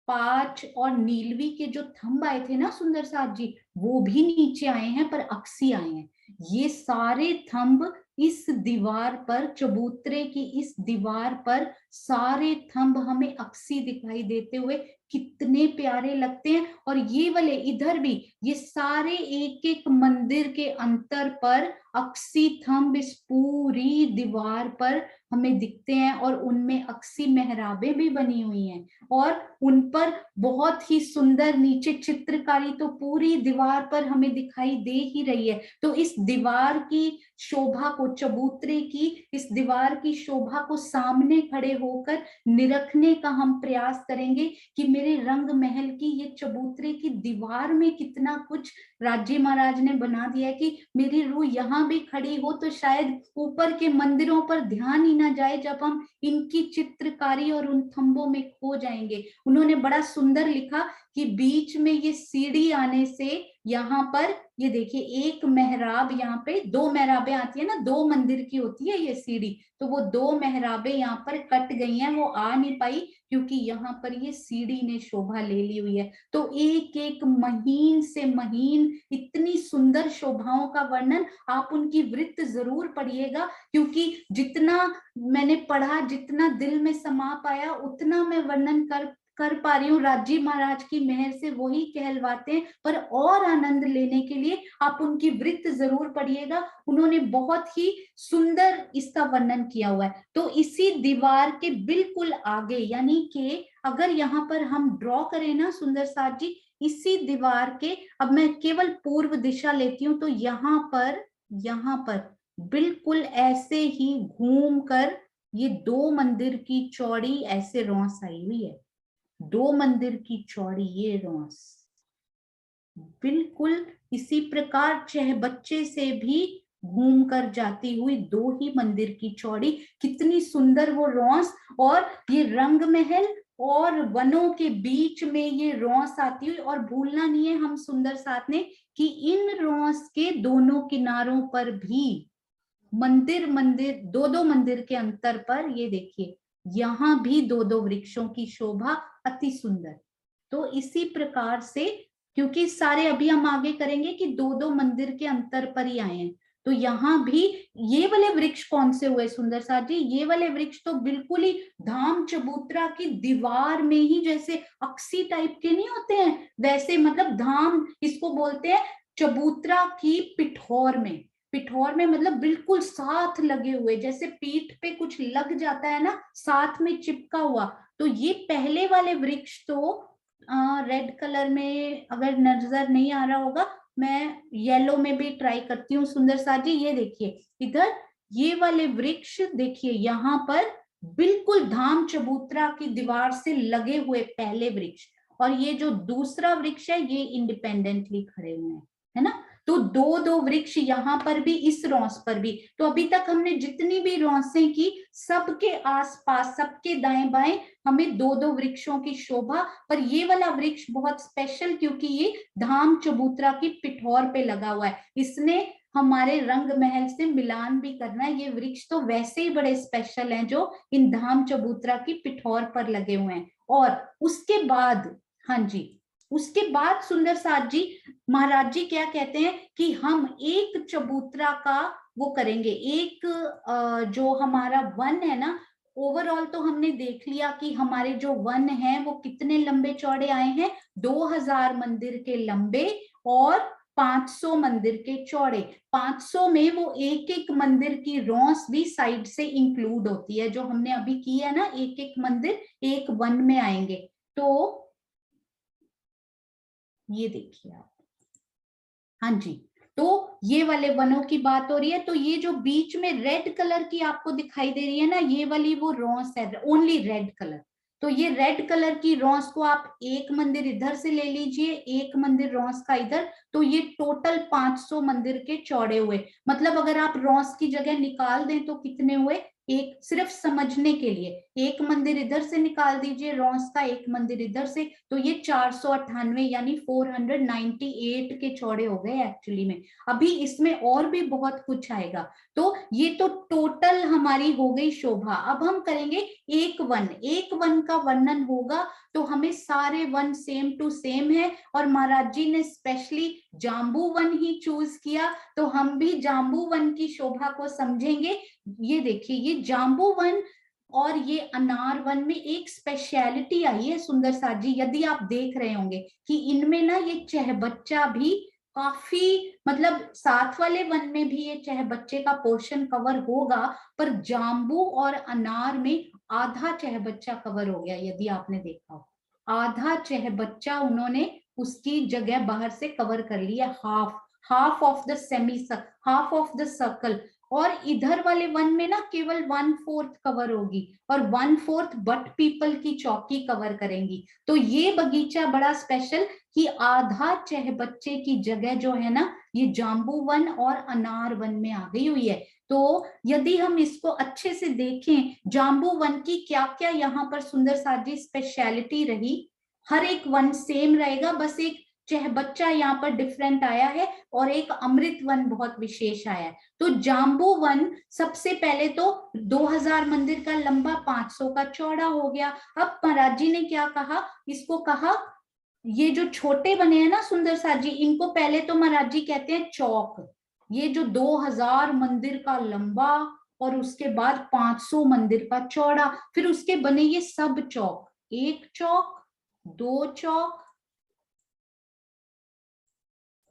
पांच और नीलवी के जो थंब आए थे ना सुंदर साथ जी, वो भी नीचे आए हैं पर अक्सी आए हैं। ये सारे थंब इस दीवार पर, चबूतरे की इस दीवार पर सारे थंब हमें अक्सी दिखाई देते हुए कितने प्यारे लगते हैं। और ये वाले इधर भी, ये सारे एक एक मंदिर के अंतर पर अक्सी थंब इस पूरी दीवार पर हमें दिखते हैं, और उनमें अक्सी मेहराबें भी बनी हुई हैं, और उन पर बहुत ही सुंदर नीचे चित्रकारी तो पूरी दीवार पर हमें दिखाई दे ही रही है। तो इस दीवार की शोभा को, चबूतरे की इस दीवार की शोभा को सामने खड़े होकर निरखने का हम प्रयास करेंगे कि मेरे रंग महल की ये चबूतरे की दीवार में कितना कुछ राजी महाराज ने बना दिया है कि मेरी रूह यहाँ भी खड़ी हो तो शायद ऊपर के मंदिरों पर ध्यान ही ना जाए जब हम इनकी चित्रकारी और उन थंबों में खो जाएंगे। उन्होंने बड़ा सुंदर लिखा कि बीच में ये सीढ़ी आने से यहाँ पर, ये देखिए एक मेहराब, यहाँ पे दो मेहराबें आती है ना, दो मंदिर की होती है ये सीढ़ी, तो वो दो मेहराबें यहाँ पर कट गई हैं, वो आ नहीं पाई क्योंकि यहाँ पर ये सीढ़ी ने शोभा ले ली हुई है। तो एक एक महीन से महीन इतनी सुंदर शोभाओं का वर्णन, आप उनकी वृत्त जरूर पढ़िएगा, क्योंकि जितना मैंने पढ़ा, जितना दिल में समा पाया, उतना मैं वर्णन कर पा रही हूँ। राजी महाराज की मेहर से वही कहलवाते हैं, पर और आनंद लेने के लिए आप उनकी वृत्त जरूर पढ़िएगा। उन्होंने बहुत ही सुंदर इसका वर्णन किया हुआ है। तो इसी दीवार के बिल्कुल आगे, यानी कि अगर यहाँ पर हम ड्रॉ करें ना सुंदर साथ जी, इसी दीवार के, अब मैं केवल पूर्व दिशा लेती हूँ, तो यहाँ पर बिल्कुल ऐसे ही घूम कर ये दो मंदिर की चौड़ी ऐसे रौंस आई हुई है। दो मंदिर की चौड़ी ये रौंस बिल्कुल इसी प्रकार बच्चे से भी घूम कर जाती हुई दो ही मंदिर की चौड़ी, कितनी सुंदर वो रौंस, और ये रंग महल और वनों के बीच में ये रौंस आती हुई। और भूलना नहीं है हम सुंदर साथ ने कि इन रौंस के दोनों किनारों पर भी मंदिर मंदिर, दो दो मंदिर के अंतर पर ये देखिए यहाँ भी दो दो वृक्षों की शोभा अति सुंदर। तो इसी प्रकार से, क्योंकि सारे अभी हम आगे करेंगे कि दो दो मंदिर के अंतर पर ही आए हैं, तो यहाँ भी ये वाले वृक्ष कौन से हुए सुंदर साथ जी, ये वाले वृक्ष तो बिल्कुल ही धाम चबूतरा की दीवार में ही जैसे अक्सी टाइप के नहीं होते हैं, वैसे, मतलब धाम इसको बोलते हैं, चबूतरा की पिठौर में, पिठौर में मतलब बिल्कुल साथ लगे हुए, जैसे पीठ पे कुछ लग जाता है ना साथ में चिपका हुआ। तो ये पहले वाले वृक्ष तो रेड कलर में अगर नजर नहीं आ रहा होगा, मैं येलो में भी ट्राई करती हूँ सुंदर साथ जी। ये देखिए इधर ये वाले वृक्ष देखिए यहाँ पर बिल्कुल धाम चबूतरा की दीवार से लगे हुए पहले वृक्ष, और ये जो दूसरा वृक्ष है ये इंडिपेंडेंटली खड़े हुए हैं, है ना। तो दो दो वृक्ष यहाँ पर भी, इस रौंस पर भी। तो अभी तक हमने जितनी भी रौंसें की, सबके आसपास, सबके दाएं बाएं हमें दो दो वृक्षों की शोभा। पर ये वाला वृक्ष बहुत स्पेशल, क्योंकि ये धाम चबूतरा की पिठौर पे लगा हुआ है, इसने हमारे रंग महल से मिलान भी करना है। ये वृक्ष तो वैसे ही बड़े स्पेशल हैं जो इन धाम चबूतरा की पिठौर पर लगे हुए हैं। और उसके बाद, हाँ जी, उसके बाद सुंदर साथ जी महाराज जी क्या कहते हैं कि हम एक चबूतरा का वो करेंगे, एक जो हमारा वन है ना, ओवरऑल तो हमने देख लिया कि हमारे जो वन हैं वो कितने लंबे चौड़े आए हैं, 2000 मंदिर के लंबे और 500 मंदिर के चौड़े। 500 में वो एक एक मंदिर की रौंस भी साइड से इंक्लूड होती है, जो हमने अभी की है ना, एक एक मंदिर एक वन में आएंगे। तो ये देखिए आप, हाँ जी, तो ये वाले वनों की बात हो रही है। तो ये जो बीच में रेड कलर की आपको दिखाई दे रही है ना, ये वाली वो रॉस है, ओनली रेड कलर। तो ये रेड कलर की रॉस को आप एक मंदिर इधर से ले लीजिए, एक मंदिर रॉस का इधर, तो ये टोटल 500 मंदिर के चौड़े हुए। मतलब अगर आप रॉस की जगह निकाल दें तो कितने हुए, एक, सिर्फ समझने के लिए एक मंदिर इधर से निकाल दीजिए रॉस का, एक मंदिर इधर से, तो ये 498 यानी 498 के चौड़े हो गए एक्चुअली में। अभी इसमें और भी बहुत कुछ आएगा। तो ये तो टोटल हमारी हो गई शोभा। अब हम करेंगे एक वन, एक वन का वर्णन होगा। तो हमें सारे वन सेम टू सेम है, और महाराज जी ने स्पेशली जाम्बू वन ही चूज किया, तो हम भी जाम्बू वन की शोभा को समझेंगे। ये देखिए, ये जाम्बू वन और ये अनार वन में एक स्पेशलिटी आई है सुंदर साथ जी, यदि आप देख रहे होंगे कि इनमें ना ये चहबच्चा भी काफी, मतलब साथ वाले वन में भी ये चहबच्चे का पोर्शन कवर होगा, पर जाम्बू और अनार में आधा चहबच्चा कवर हो गया, यदि आपने देखा हो। आधा चहबच्चा उन्होंने उसकी जगह बाहर से कवर कर लिया, half, half of the semi, half of the circle. और इधर वाले वन में ना केवल 1/4 कवर होगी, और 1/4 बट पीपल की चौकी कवर करेंगी। तो ये बगीचा बड़ा स्पेशल कि आधा चहबच्चे की जगह जो है ना, ये जाम्बू वन और अनार वन में आ गई हुई है। तो यदि हम इसको अच्छे से देखें, जाम्बू वन की क्या क्या यहाँ पर सुंदर साथ जी स्पेशलिटी रही, हर एक वन सेम रहेगा, बस एक चहबच्चा यहाँ पर डिफरेंट आया है, और एक अमृत वन बहुत विशेष आया है। तो जाम्बू वन सबसे पहले तो 2000 मंदिर का लंबा, 500 का चौड़ा हो गया। अब महाराज जी ने क्या कहा, इसको कहा, ये जो छोटे बने हैं ना सुंदर साथ जी, इनको पहले तो महाराज जी कहते हैं चौक। ये जो 2000 मंदिर का लंबा और उसके बाद 500 मंदिर का चौड़ा, फिर उसके बने ये सब चौक, एक चौक, दो चौक,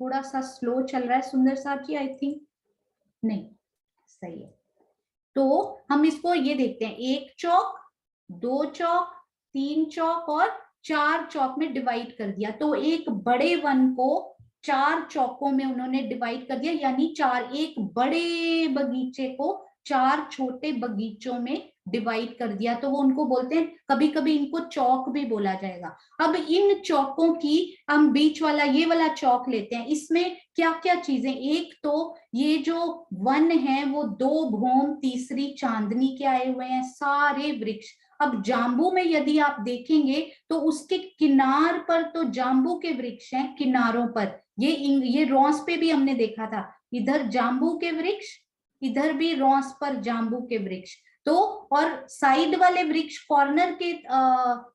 थोड़ा सा स्लो चल रहा है सुंदर साथ जी, आई थिंक, नहीं सही है। तो हम इसको ये देखते हैं, एक चौक, दो चौक, तीन चौक और चार चौक में डिवाइड कर दिया। तो एक बड़े वन को चार चौकों में उन्होंने डिवाइड कर दिया, यानी चार, एक बड़े बगीचे को चार छोटे बगीचों में डिवाइड कर दिया। तो वो उनको बोलते हैं, कभी कभी इनको चौक भी बोला जाएगा। अब इन चौकों की हम बीच वाला ये वाला चौक लेते हैं, इसमें क्या क्या चीजें, एक तो ये जो वन है वो दो भौम तीसरी चांदनी के आए हुए हैं, सारे वृक्ष। अब जाम्बू में यदि आप देखेंगे तो उसके किनार पर तो जाम्बू के वृक्ष हैं, किनारों पर, ये रॉस पे भी हमने देखा था, इधर जाम्बू के वृक्ष, इधर भी रॉस पर जाम्बू के वृक्ष। तो और साइड वाले वृक्ष, कॉर्नर के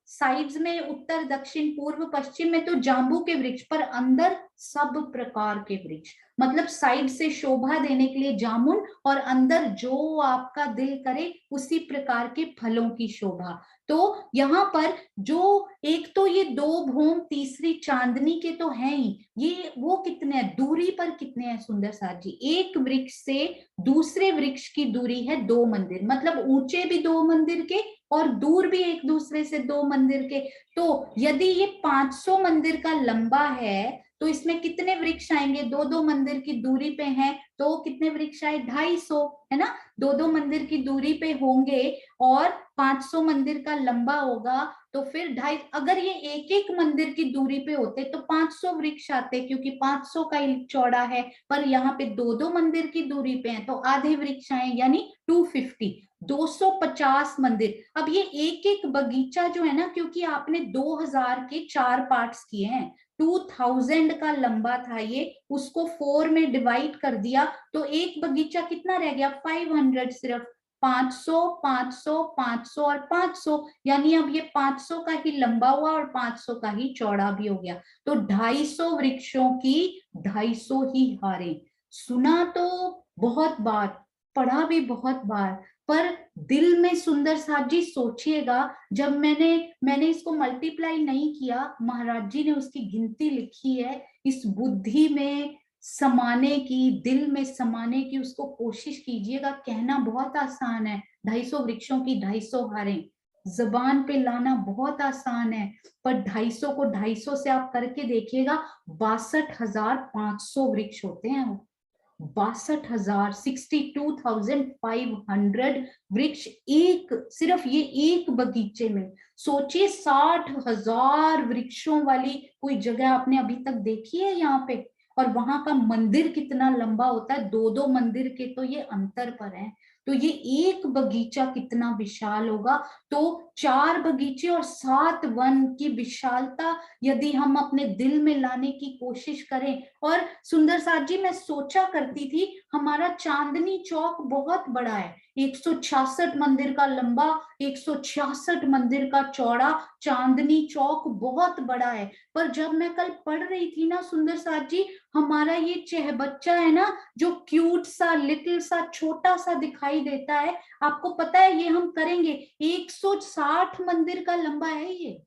साइड्स में, उत्तर दक्षिण पूर्व पश्चिम में तो जाम्बू के वृक्ष, पर अंदर सब प्रकार के वृक्ष, मतलब साइड से शोभा देने के लिए जामुन, और अंदर जो आपका दिल करे उसी प्रकार के फलों की शोभा। तो यहाँ पर जो एक तो ये दो भौम तीसरी चांदनी के तो है ही, ये वो कितने हैं, दूरी पर कितने हैं सुंदर साथ जी, एक वृक्ष से दूसरे वृक्ष की दूरी है 2 मंदिर, मतलब ऊंचे भी 2 मंदिर के और दूर भी एक दूसरे से 2 मंदिर के। तो यदि ये 500 मंदिर का लंबा है तो इसमें कितने वृक्ष आएंगे, 2-2 मंदिर की दूरी पे हैं, तो कितने वृक्ष आए, 250, है ना, 2-2 मंदिर की दूरी पे होंगे, और 500 मंदिर का लंबा होगा, तो फिर 2.5, अगर ये एक एक मंदिर की दूरी पे होते तो 500 वृक्ष आते, क्योंकि 500 का ही चौड़ा है, पर यहाँ पे 2-2 मंदिर की दूरी पे हैं, तो आधे वृक्ष आए, यानी 250, 250 मंदिर। अब ये एक एक बगीचा जो है ना, क्योंकि आपने 2000 के 4 पार्ट्स किए हैं, 2000 का लंबा था ये, उसको 4 में डिवाइड कर दिया, तो एक बगीचा कितना रह गया, 500, सिर्फ 500, 500, 500 और 500, यानी अब ये 500 का ही लंबा हुआ और 500 का ही चौड़ा भी हो गया। तो 250 वृक्षों की 250 ही हारें। सुना तो बहुत बार, पढ़ा भी बहुत बार, पर दिल में सुंदर साथ जी सोचिएगा, जब मैंने इसको मल्टीप्लाई नहीं किया, महाराज जी ने उसकी गिनती लिखी है, इस बुद्धि में समाने की, दिल में समाने की उसको कोशिश कीजिएगा। कहना बहुत आसान है, 250 वृक्षों की 250 हारें, जबान पे लाना बहुत आसान है, पर 250 को 250 से आप करके देखिएगा, 62,500 वृक्ष होते हैं वो। 62,000 62,500 वृक्ष एक, सिर्फ ये एक बगीचे में। सोचिए 60,000 वृक्षों वाली कोई जगह आपने अभी तक देखी है यहाँ पे? और वहां का मंदिर कितना लंबा होता है, दो दो मंदिर के तो ये अंतर पर है। तो ये एक बगीचा कितना विशाल होगा। तो 4 बगीचे और 7 वन की विशालता यदि हम अपने दिल में लाने की कोशिश करें। और सुंदर साथ जी, मैं सोचा करती थी हमारा चांदनी चौक बहुत बड़ा है, 166 मंदिर का लंबा, 166 मंदिर का चौड़ा चांदनी चौक बहुत बड़ा है। पर जब मैं कल पढ़ रही थी ना सुंदर साथ जी, हमारा ये चहबच्चा है ना, जो क्यूट सा लिटिल सा छोटा सा दिखाई देता है, आपको पता है ये हम करेंगे, 160 मंदिर का लंबा है ये,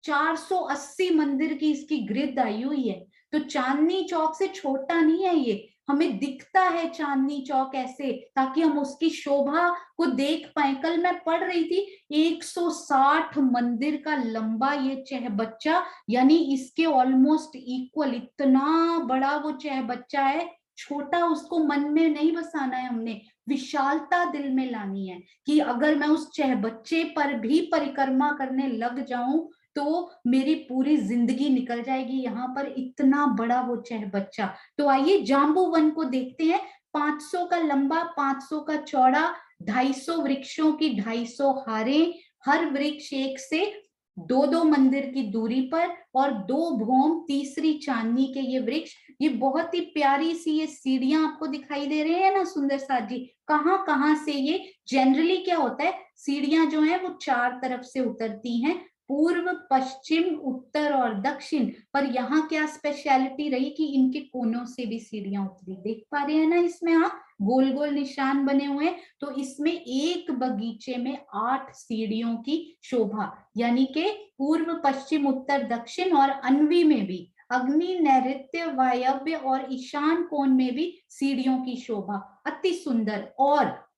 480 मंदिर की इसकी ग्रिड आई हुई है। तो चांदनी चौक से छोटा नहीं है ये, हमें दिखता है चांदनी चौक ऐसे ताकि हम उसकी शोभा को देख पाए। कल मैं पढ़ रही थी 160 मंदिर का लंबा ये चहबच्चा, यानी इसके ऑलमोस्ट इक्वल, इतना बड़ा वो चहबच्चा है। छोटा उसको मन में नहीं बसाना है हमने, विशालता दिल में लानी है कि अगर मैं उस चहबच्चे पर भी परिक्रमा करने लग जाऊं तो मेरी पूरी जिंदगी निकल जाएगी यहाँ पर, इतना बड़ा वो चहबच्चा। तो आइए जाम्बू वन को देखते हैं। 500 का लंबा, 500 का चौड़ा, 250 वृक्षों की 250 हारें, हर वृक्ष एक से दो दो मंदिर की दूरी पर, और 2 भौम तीसरी चांदनी के ये वृक्ष। ये बहुत ही प्यारी सी ये सीढ़ियां आपको दिखाई दे रहे हैं ना सुंदर साथ जी, कहाँ कहाँ से ये, जनरली क्या होता है सीढ़ियां जो है वो 4 तरफ से उतरती हैं, पूर्व पश्चिम उत्तर और दक्षिण। पर यहाँ क्या स्पेशलिटी रही कि इनके कोनों से भी सीढ़ियां उतरी, देख पा रहे हैं ना इसमें आप गोल गोल निशान बने हुए। तो इसमें एक बगीचे में 8 सीढ़ियों की शोभा, यानी कि पूर्व पश्चिम उत्तर दक्षिण और अन्वी में भी, अग्नि नैऋत्य वायव्य और ईशान कोण में भी सीढ़ियों की शोभा, अति सुंदर।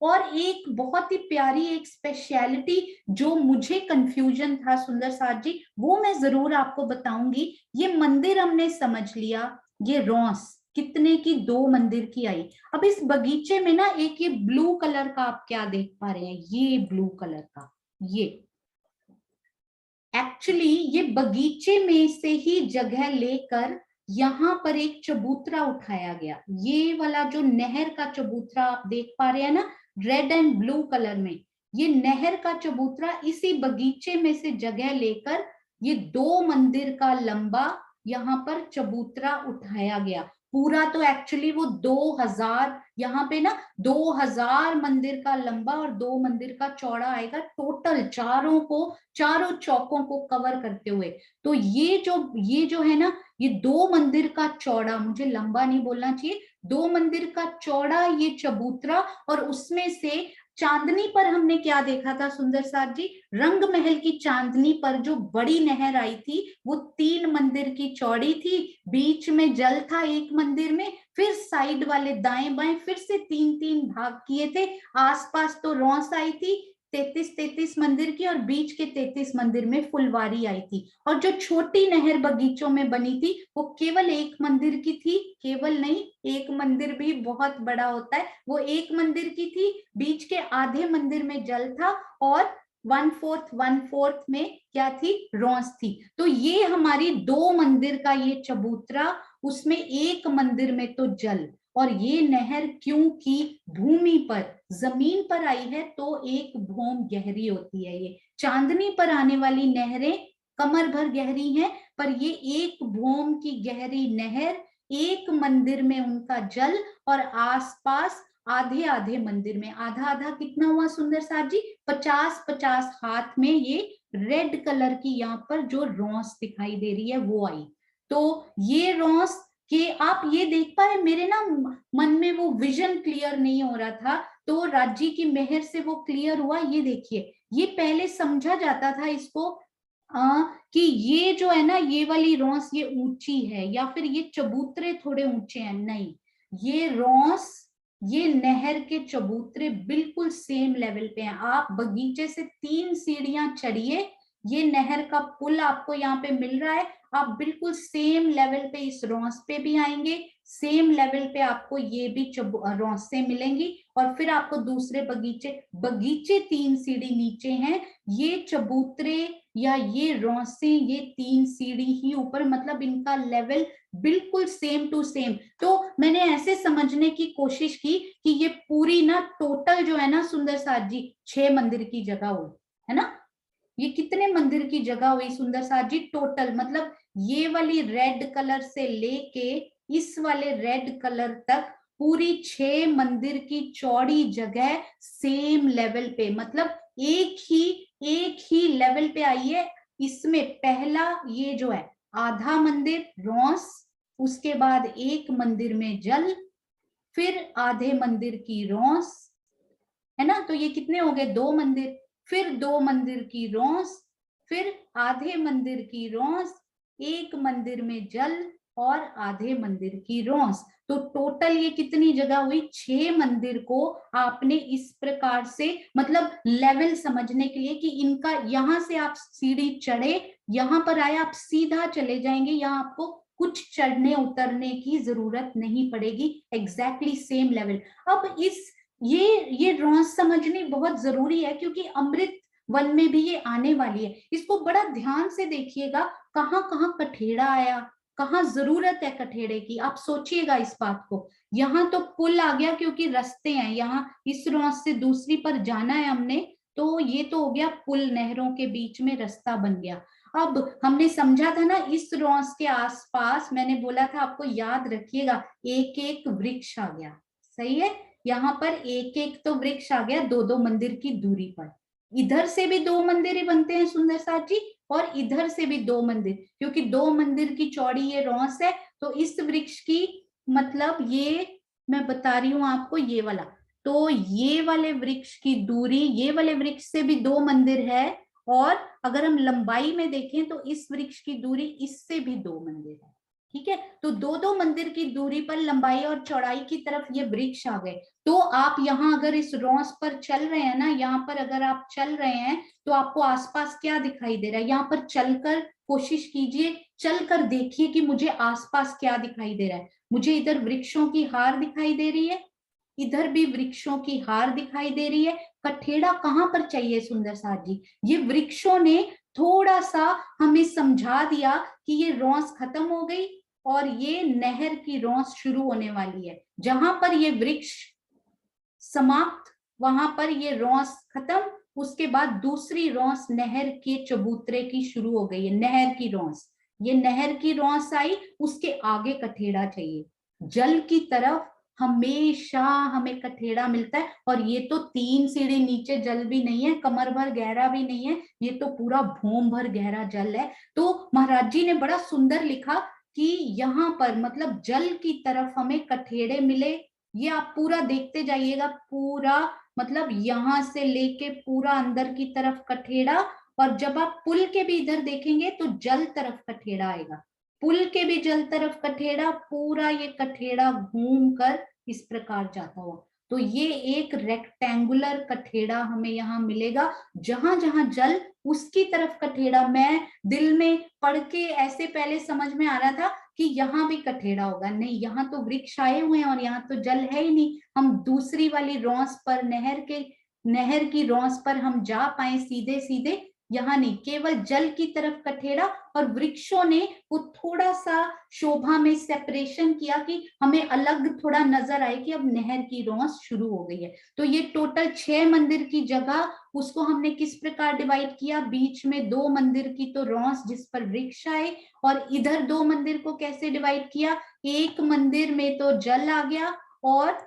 और एक बहुत ही प्यारी एक स्पेशलिटी जो मुझे कंफ्यूजन था सुंदर साथ जी, वो मैं जरूर आपको बताऊंगी। ये मंदिर हमने समझ लिया, ये रॉस कितने की, 2 मंदिर की आई। अब इस बगीचे में ना एक ये ब्लू कलर का आप क्या देख पा रहे हैं, ये ब्लू कलर का, ये एक्चुअली ये बगीचे में से ही जगह लेकर यहाँ पर एक चबूतरा उठाया गया। ये वाला जो नहर का चबूतरा आप देख पा रहे हैं ना, रेड एंड ब्लू कलर में, ये नहर का चबूतरा इसी बगीचे में से जगह लेकर ये 2 मंदिर का लंबा यहाँ पर चबूतरा उठाया गया। पूरा तो एक्चुअली वो 2000, यहाँ पे ना 2000 मंदिर का लंबा और 2 मंदिर का चौड़ा आएगा, टोटल चारों चौकों को कवर करते हुए। तो ये जो है ना, ये 2 मंदिर का चौड़ा, मुझे लंबा नहीं बोलना चाहिए, 2 मंदिर का चौड़ा ये चबूतरा। और उसमें से चांदनी पर हमने क्या देखा था सुंदर साथ जी, रंग महल की चांदनी पर जो बड़ी नहर आई थी वो 3 मंदिर की चौड़ी थी, बीच में जल था एक मंदिर में, फिर साइड वाले दाएं बाएं फिर से 3-3 भाग किए थे। आसपास तो रौस आई थी 33 मंदिर की, और बीच के 33 मंदिर में फुलवारी आई थी। और जो छोटी नहर बगीचों में बनी थी वो केवल एक मंदिर की थी, केवल नहीं, एक मंदिर भी बहुत बड़ा होता है, वो एक मंदिर की थी, बीच के आधे मंदिर में जल था, और 1/4 में क्या थी, रौस थी। तो ये हमारी 2 मंदिर का ये चबूतरा, उसमें एक मंदिर में तो जल, और ये नहर क्योंकि भूमि पर, जमीन पर आई है तो एक भौम गहरी होती है। ये चांदनी पर आने वाली नहरें कमर भर गहरी हैं, पर ये एक भौम की गहरी नहर, एक मंदिर में उनका जल, और आसपास आधे आधे मंदिर में, आधा आधा कितना हुआ सुंदर साथ जी, 50-50 हाथ में ये रेड कलर की यहाँ पर जो रौस दिखाई दे रही है वो आई। तो ये रौस कि आप ये देख पा रहे, मेरे ना मन में वो विजन क्लियर नहीं हो रहा था, तो राज्य की मेहर से वो क्लियर हुआ। ये देखिए, ये पहले समझा जाता था इसको कि ये जो है ना, ये वाली रौस ये ऊंची है या फिर ये चबूतरे थोड़े ऊंचे हैं, नहीं, ये रौस, ये नहर के चबूतरे बिल्कुल सेम लेवल पे हैं। आप बगीचे से 3 सीढ़ियां चढ़िए, ये नहर का पुल आपको यहाँ पे मिल रहा है, आप बिल्कुल सेम लेवल पे इस रॉस पे भी आएंगे, सेम लेवल पे आपको ये भी रॉस से मिलेंगी, और फिर आपको दूसरे बगीचे 3 सीढ़ी नीचे हैं, ये चबूतरे या ये रॉसे ये 3 सीढ़ी ही ऊपर, मतलब इनका लेवल बिल्कुल सेम टू सेम। तो मैंने ऐसे समझने की कोशिश की कि ये पूरी ना टोटल जो है ना सुंदर साथ जी 6 मंदिर की जगह हुई है ना। ये कितने मंदिर की जगह हुई सुंदर साथ जी टोटल, मतलब ये वाली रेड कलर से लेके इस वाले रेड कलर तक पूरी 6 मंदिर की चौड़ी जगह सेम लेवल पे, मतलब एक ही लेवल पे आई है। इसमें पहला ये जो है आधा मंदिर रॉस, उसके बाद एक मंदिर में जल, फिर आधे मंदिर की रॉस, है ना। तो ये कितने हो गए 2 मंदिर, फिर 2 मंदिर की रॉस, फिर आधे मंदिर की रॉस, एक मंदिर में जल और आधे मंदिर की रॉस। तो टोटल ये कितनी जगह हुई 6 मंदिर को आपने इस प्रकार से, मतलब लेवल समझने के लिए कि इनका यहां से आप सीढ़ी चढ़े यहां पर आए आप सीधा चले जाएंगे, यहाँ आपको कुछ चढ़ने उतरने की जरूरत नहीं पड़ेगी, एग्जैक्टली सेम लेवल। अब इस ये रॉस समझनी बहुत जरूरी है, क्योंकि अमृत वन में भी ये आने वाली है। इसको बड़ा ध्यान से देखिएगा, कहाँ कहाँ कठेड़ा आया, कहाँ जरूरत है कठेड़े की, आप सोचिएगा इस बात को। यहाँ तो पुल आ गया क्योंकि रास्ते हैं, यहाँ इस रॉस से दूसरी पर जाना है हमने, तो ये तो हो गया पुल, नहरों के बीच में रास्ता बन गया। अब हमने समझा था ना इस रॉस के आसपास, मैंने बोला था आपको याद रखिएगा, एक एक वृक्ष आ गया, सही है। यहाँ पर एक एक तो वृक्ष आ गया 2-2 मंदिर की दूरी पर, इधर से भी 2 मंदिर बनते हैं सुंदर साथ जी, और इधर से भी 2 मंदिर, क्योंकि 2 मंदिर की चौड़ी ये रॉस है। तो इस वृक्ष की, मतलब ये मैं बता रही हूं आपको ये वाला, तो ये वाले वृक्ष की दूरी ये वाले वृक्ष से भी 2 मंदिर है, और अगर हम लंबाई में देखें तो इस वृक्ष की दूरी इससे भी 2 मंदिर है, ठीक है। तो 2-2 मंदिर की दूरी पर लंबाई और चौड़ाई की तरफ ये वृक्ष आ गए। तो आप यहाँ अगर इस रॉस पर चल रहे हैं ना, यहाँ पर अगर आप चल रहे हैं तो आपको आसपास क्या दिखाई दे रहा है, यहाँ पर चलकर कोशिश कीजिए, चलकर देखिए कि मुझे आसपास क्या दिखाई दे रहा है। मुझे इधर वृक्षों की हार दिखाई दे रही है, इधर भी वृक्षों की हार दिखाई दे रही है। कठेड़ा कहाँ पर चाहिए सुंदर साथ जी, ये वृक्षों ने थोड़ा सा हमें समझा दिया कि ये रॉस खत्म हो गई और ये नहर की रॉस शुरू होने वाली है। जहां पर ये वृक्ष समाप्त वहां पर ये रॉस खत्म, उसके बाद दूसरी रॉस नहर के चबूतरे की शुरू हो गई है, नहर की रॉस, ये नहर की रॉस आई, उसके आगे कठेड़ा चाहिए। जल की तरफ हमेशा हमें कठेड़ा मिलता है, और ये तो 3 सीढ़ी नीचे जल भी नहीं है, कमर भर गहरा भी नहीं है, ये तो पूरा भूम भर गहरा जल है। तो महाराज जी ने बड़ा सुंदर लिखा कि यहाँ पर मतलब जल की तरफ हमें कठेड़े मिले, ये आप पूरा देखते जाइएगा, पूरा मतलब यहां से लेके पूरा अंदर की तरफ कठेड़ा, और जब आप पुल के भी इधर देखेंगे तो जल तरफ कठेड़ा आएगा, पुल के भी जल तरफ कठेड़ा, पूरा ये कठेड़ा घूम कर इस प्रकार जाता हुआ। तो ये एक रेक्टेंगुलर कठेड़ा हमें यहाँ मिलेगा, जहां जहां जल उसकी तरफ कठेड़ा। मैं दिल में पढ़ के ऐसे पहले समझ में आ रहा था कि यहाँ भी कठेड़ा होगा, नहीं यहाँ तो वृक्ष आए हुए हैं और यहाँ तो जल है ही नहीं, हम दूसरी वाली रॉस पर नहर की रॉस पर हम जा पाए सीधे सीधे, यहाँ नहीं, केवल जल की तरफ कठेड़ा, और वृक्षों ने वो थोड़ा सा शोभा में सेपरेशन किया कि हमें अलग थोड़ा नजर आए कि अब नहर की रॉस शुरू हो गई है। तो ये टोटल 6 मंदिर की जगह, उसको हमने किस प्रकार डिवाइड किया, बीच में 2 मंदिर की तो रॉस जिस पर वृक्ष आए, और इधर 2 मंदिर को कैसे डिवाइड किया, एक मंदिर में तो जल आ गया, और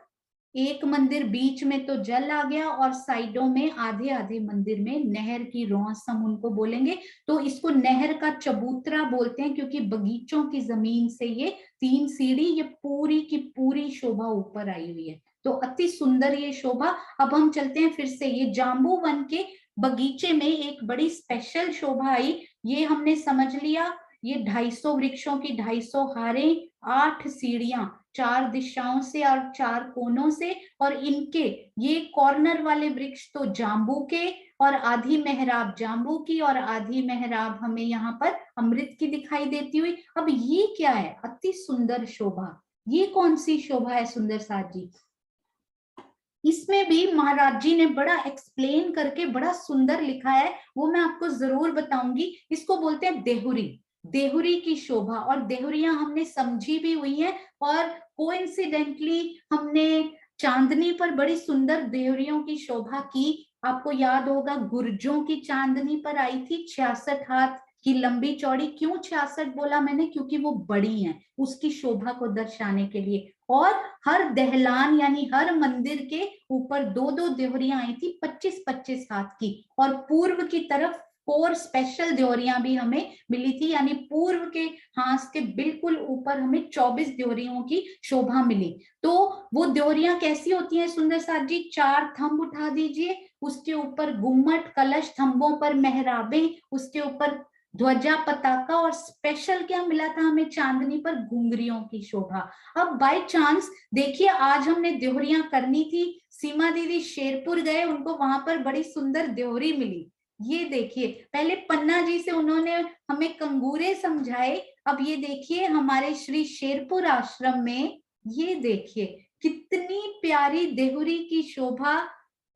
एक मंदिर बीच में तो जल आ गया, और साइडों में आधे आधे मंदिर में नहर की रॉस हम उनको बोलेंगे। तो इसको नहर का चबूतरा बोलते हैं, क्योंकि बगीचों की जमीन से ये 3 सीढ़ी, ये पूरी की पूरी शोभा ऊपर आई हुई है, तो अति सुंदर ये शोभा। अब हम चलते हैं फिर से, ये जाम्बू वन के बगीचे में एक बड़ी स्पेशल शोभा आई, ये हमने समझ लिया। ये 250 वृक्षों की 250 हारें, 8 सीढ़ियां 4 दिशाओं से और 4 कोनों से, और इनके ये कॉर्नर वाले वृक्ष तो जाम्बू के, और आधी मेहराब जाम्बू की और आधी मेहराब हमें यहाँ पर अमृत की दिखाई देती हुई। अब ये क्या है? अति सुंदर शोभा। ये कौन सी शोभा है सुंदर साथ जी? इसमें भी महाराज जी ने बड़ा एक्सप्लेन करके बड़ा सुंदर लिखा है, वो मैं आपको जरूर बताऊंगी। इसको बोलते हैं देहुरी, देहुरी की शोभा। और देहुरियां हमने समझी भी हुई हैं, और कोइंसिडेंटली हमने चांदनी पर बड़ी सुंदर देहुरियों की शोभा की। आपको याद होगा गुर्जों की चांदनी पर आई थी, 66 हाथ की लंबी चौड़ी। क्यों 66 बोला मैंने? क्योंकि वो बड़ी हैं, उसकी शोभा को दर्शाने के लिए। और हर दहलान यानी हर मंदिर के ऊपर दो दो देवरियां आई थी, 25-25 हाथ की। और पूर्व की तरफ 4 स्पेशल देवरियां भी हमें मिली थी, यानी पूर्व के हाथ के बिल्कुल ऊपर हमें 24 देवरियों की शोभा मिली। तो वो देवरियां कैसी होती हैं सुंदर साथ जी? 4 थंब उठा दीजिए, उसके ऊपर गुम्मट कलश, थंबों पर मेहराबें, उसके ऊपर ध्वजा पताका, और स्पेशल क्या मिला था हमें? चांदनी पर घुंघरियों की शोभा। अब बाय चांस देखिए, आज हमने देहरियां करनी थी, सीमा दीदी शेरपुर गए, उनको वहां पर बड़ी सुंदर देहरी मिली। ये देखिए, पहले पन्ना जी से उन्होंने हमें कंगूरे समझाए, अब ये देखिए हमारे श्री शेरपुर आश्रम में, ये देखिए कितनी प्यारी देहुरी की शोभा।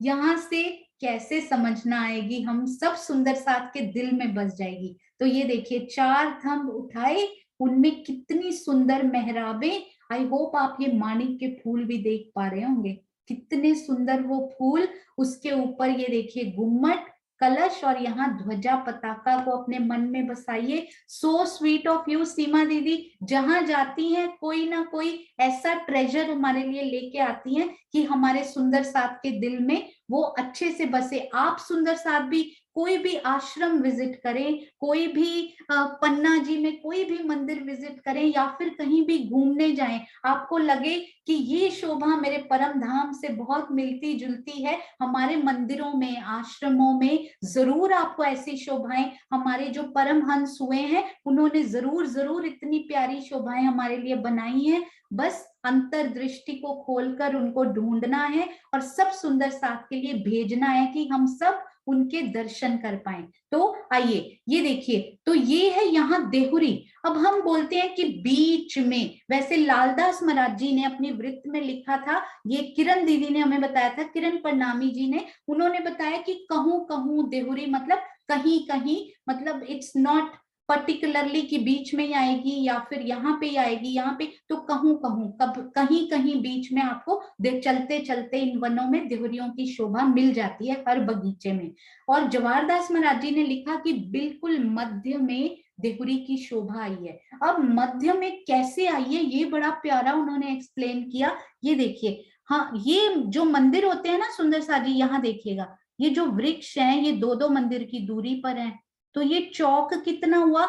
यहाँ से कैसे समझना आएगी, हम सब सुंदर साथ के दिल में बस जाएगी। तो ये देखिए 4 थंब उठाए, उनमें कितनी सुंदर मेहराबें। आई होप आप ये माणिक के फूल भी देख पा रहे होंगे, कितने सुंदर वो फूल। उसके ऊपर ये देखिए गुम्मट कलश, और यहाँ ध्वजा पताका को अपने मन में बसाइए। सो स्वीट ऑफ यू सीमा दीदी, जहां जाती हैं कोई ना कोई ऐसा ट्रेजर हमारे लिए लेके आती हैं कि हमारे सुंदर साथ के दिल में वो अच्छे से बसे। आप सुंदर साथ भी कोई भी आश्रम विजिट करें, कोई भी पन्ना जी में कोई भी मंदिर विजिट करें, या फिर कहीं भी घूमने जाएं, आपको लगे कि ये शोभा मेरे परम धाम से बहुत मिलती जुलती है, हमारे मंदिरों में आश्रमों में जरूर आपको ऐसी शोभाएं, हमारे जो परम हंस हुए हैं उन्होंने जरूर जरूर इतनी प्यारी शोभाएं हमारे लिए बनाई हैं। बस अंतर्दृष्टि को खोलकर उनको ढूंढना है और सब सुंदर साथ के लिए भेजना है कि हम सब उनके दर्शन कर पाए। तो आइए ये देखिए, तो ये है यहाँ देहुरी। अब हम बोलते हैं कि बीच में, वैसे लालदास महाराज जी ने अपनी वृत्त में लिखा था, ये किरण दीदी ने हमें बताया था, किरण प्रणामी जी ने, उन्होंने बताया कि कहूं कहूं देहुरी मतलब कहीं कहीं, मतलब इट्स नॉट पर्टिकुलरली कि बीच में ही आएगी या फिर यहाँ पे आएगी, यहाँ पे तो कहूं कहूं, कब कहीं कहीं बीच में आपको चलते चलते इन वनों में देहुरियों की शोभा मिल जाती है, हर बगीचे में। और जवाहरदास महाराज जी ने लिखा कि बिल्कुल मध्य में देहुरी की शोभा आई है। अब मध्य में कैसे आई है, ये बड़ा प्यारा उन्होंने एक्सप्लेन किया। ये देखिए, हाँ ये जो मंदिर होते हैं ना सुंदर सा जी, यहाँ देखिएगा, ये जो वृक्ष हैं ये 2-2 मंदिर की दूरी पर हैं। तो ये चौक कितना हुआ?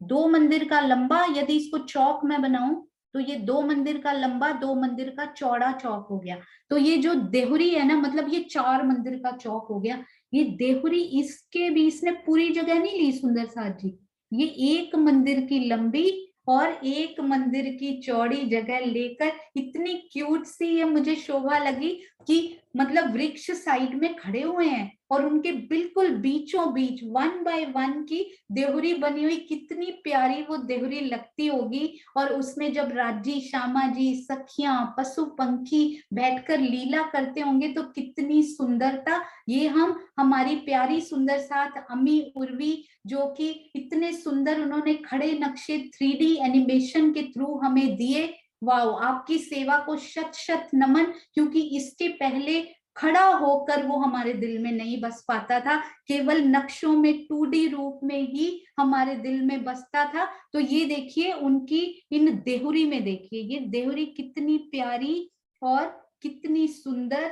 2 मंदिर का लंबा, यदि इसको चौक में बनाऊं तो ये 2 मंदिर का लंबा, 2 मंदिर का चौड़ा चौक हो गया। तो ये जो देहुरी है ना, मतलब ये 4 मंदिर का चौक हो गया। ये देहुरी, इसके भी इसने पूरी जगह नहीं ली सुंदर साथ जी, ये एक मंदिर की लंबी और एक मंदिर की चौड़ी जगह लेकर इतनी क्यूट सी ये मुझे शोभा लगी कि मतलब वृक्ष साइड में खड़े हुए हैं और उनके बिल्कुल बीचों बीच 1 बाय 1 की देहुरी बनी हुई, कितनी प्यारी वो देहुरी लगती होगी। और उसमें जब राजी श्यामा जी सखियां पशु पंखी बैठकर लीला करते होंगे तो कितनी सुंदरता। ये हम हमारी प्यारी सुंदर साथ अम्मी उर्वी, जो कि इतने सुंदर उन्होंने खड़े नक्शे 3D एनिमेशन के थ्रू हमें दिए। वाओ, आपकी सेवा को शत शत नमन, क्योंकि इसके पहले खड़ा होकर वो हमारे दिल में नहीं बस पाता था, केवल नक्शों में 2D रूप में ही हमारे दिल में बसता था। तो ये देखिए उनकी इन देहुरी में, देखिए ये देहुरी कितनी प्यारी और कितनी सुंदर,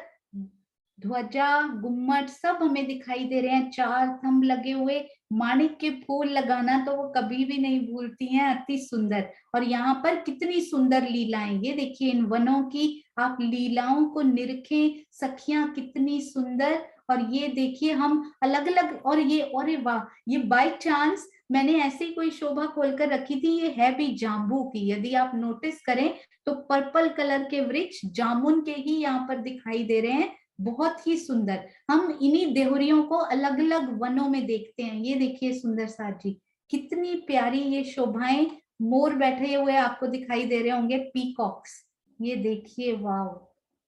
ध्वजा गुम्मट सब हमें दिखाई दे रहे हैं, 4 थंब लगे हुए, माणिक के फूल लगाना तो वो कभी भी नहीं भूलती हैं, अति सुंदर। और यहाँ पर कितनी सुंदर लीलाएं, ये देखिए इन वनों की आप लीलाओं को निरखें, सखियां कितनी सुंदर। और ये देखिए हम अलग अलग, और ये, अरे वाह, ये बाय चांस मैंने ऐसी कोई शोभा खोलकर रखी थी, ये है भी जाम्बू की। यदि आप नोटिस करें तो पर्पल कलर के वृक्ष जामुन के ही यहाँ पर दिखाई दे रहे हैं। बहुत ही सुंदर। हम इन्हीं देहुरियों को अलग अलग वनों में देखते हैं। ये देखिए सुंदर साथ जी, कितनी प्यारी ये शोभाएं। मोर बैठे हुए आपको दिखाई दे रहे होंगे, पीकॉक्स। ये देखिए, वाह,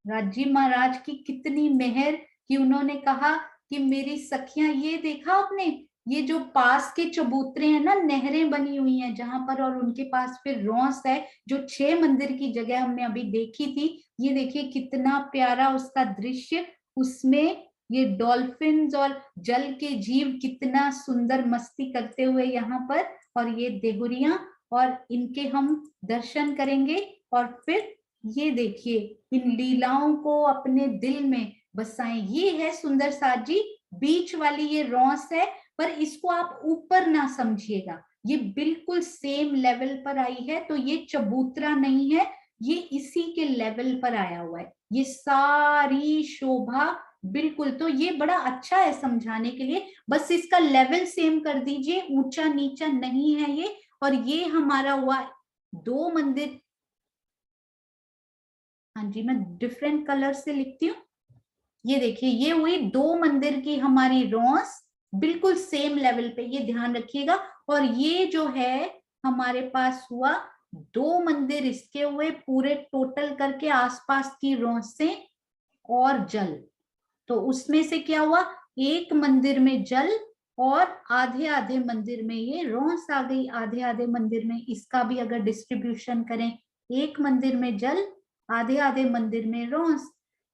राजी महाराज की कितनी मेहर कि उन्होंने कहा कि मेरी सखियां, ये देखा आपने, ये जो पास के चबूतरे हैं ना, नहरें बनी हुई हैं जहां पर, और उनके पास फिर रॉस है जो 6 मंदिर की जगह हमने अभी देखी थी। ये देखिए कितना प्यारा उसका दृश्य, उसमें ये डॉल्फिन्स और जल के जीव कितना सुंदर मस्ती करते हुए यहाँ पर, और ये देहुरियां, और इनके हम दर्शन करेंगे। और फिर ये देखिए, इन लीलाओं को अपने दिल में बसाएं। ये है सुंदर साथ जी, बीच वाली ये रॉस है, पर इसको आप ऊपर ना समझिएगा, ये बिल्कुल सेम लेवल पर आई है, तो ये चबूतरा नहीं है, ये इसी के लेवल पर आया हुआ है। ये सारी शोभा बिल्कुल, तो ये बड़ा अच्छा है समझाने के लिए, बस इसका लेवल सेम कर दीजिए, ऊंचा नीचा नहीं है ये। और ये हमारा हुआ 2 मंदिर। हाँ जी, मैं डिफरेंट कलर से लिखती हूँ। ये देखिए, ये हुई 2 मंदिर की हमारी रॉस, बिल्कुल सेम लेवल पे, ये ध्यान रखिएगा। और ये जो है हमारे पास हुआ 2 मंदिर, इसके हुए पूरे टोटल करके आसपास की रॉसें और जल। तो उसमें से क्या हुआ, एक मंदिर में जल और आधे आधे मंदिर में ये रॉस आ गई। आधे आधे मंदिर में इसका भी अगर डिस्ट्रीब्यूशन करें, एक मंदिर में जल, आधे आधे मंदिर में रॉस,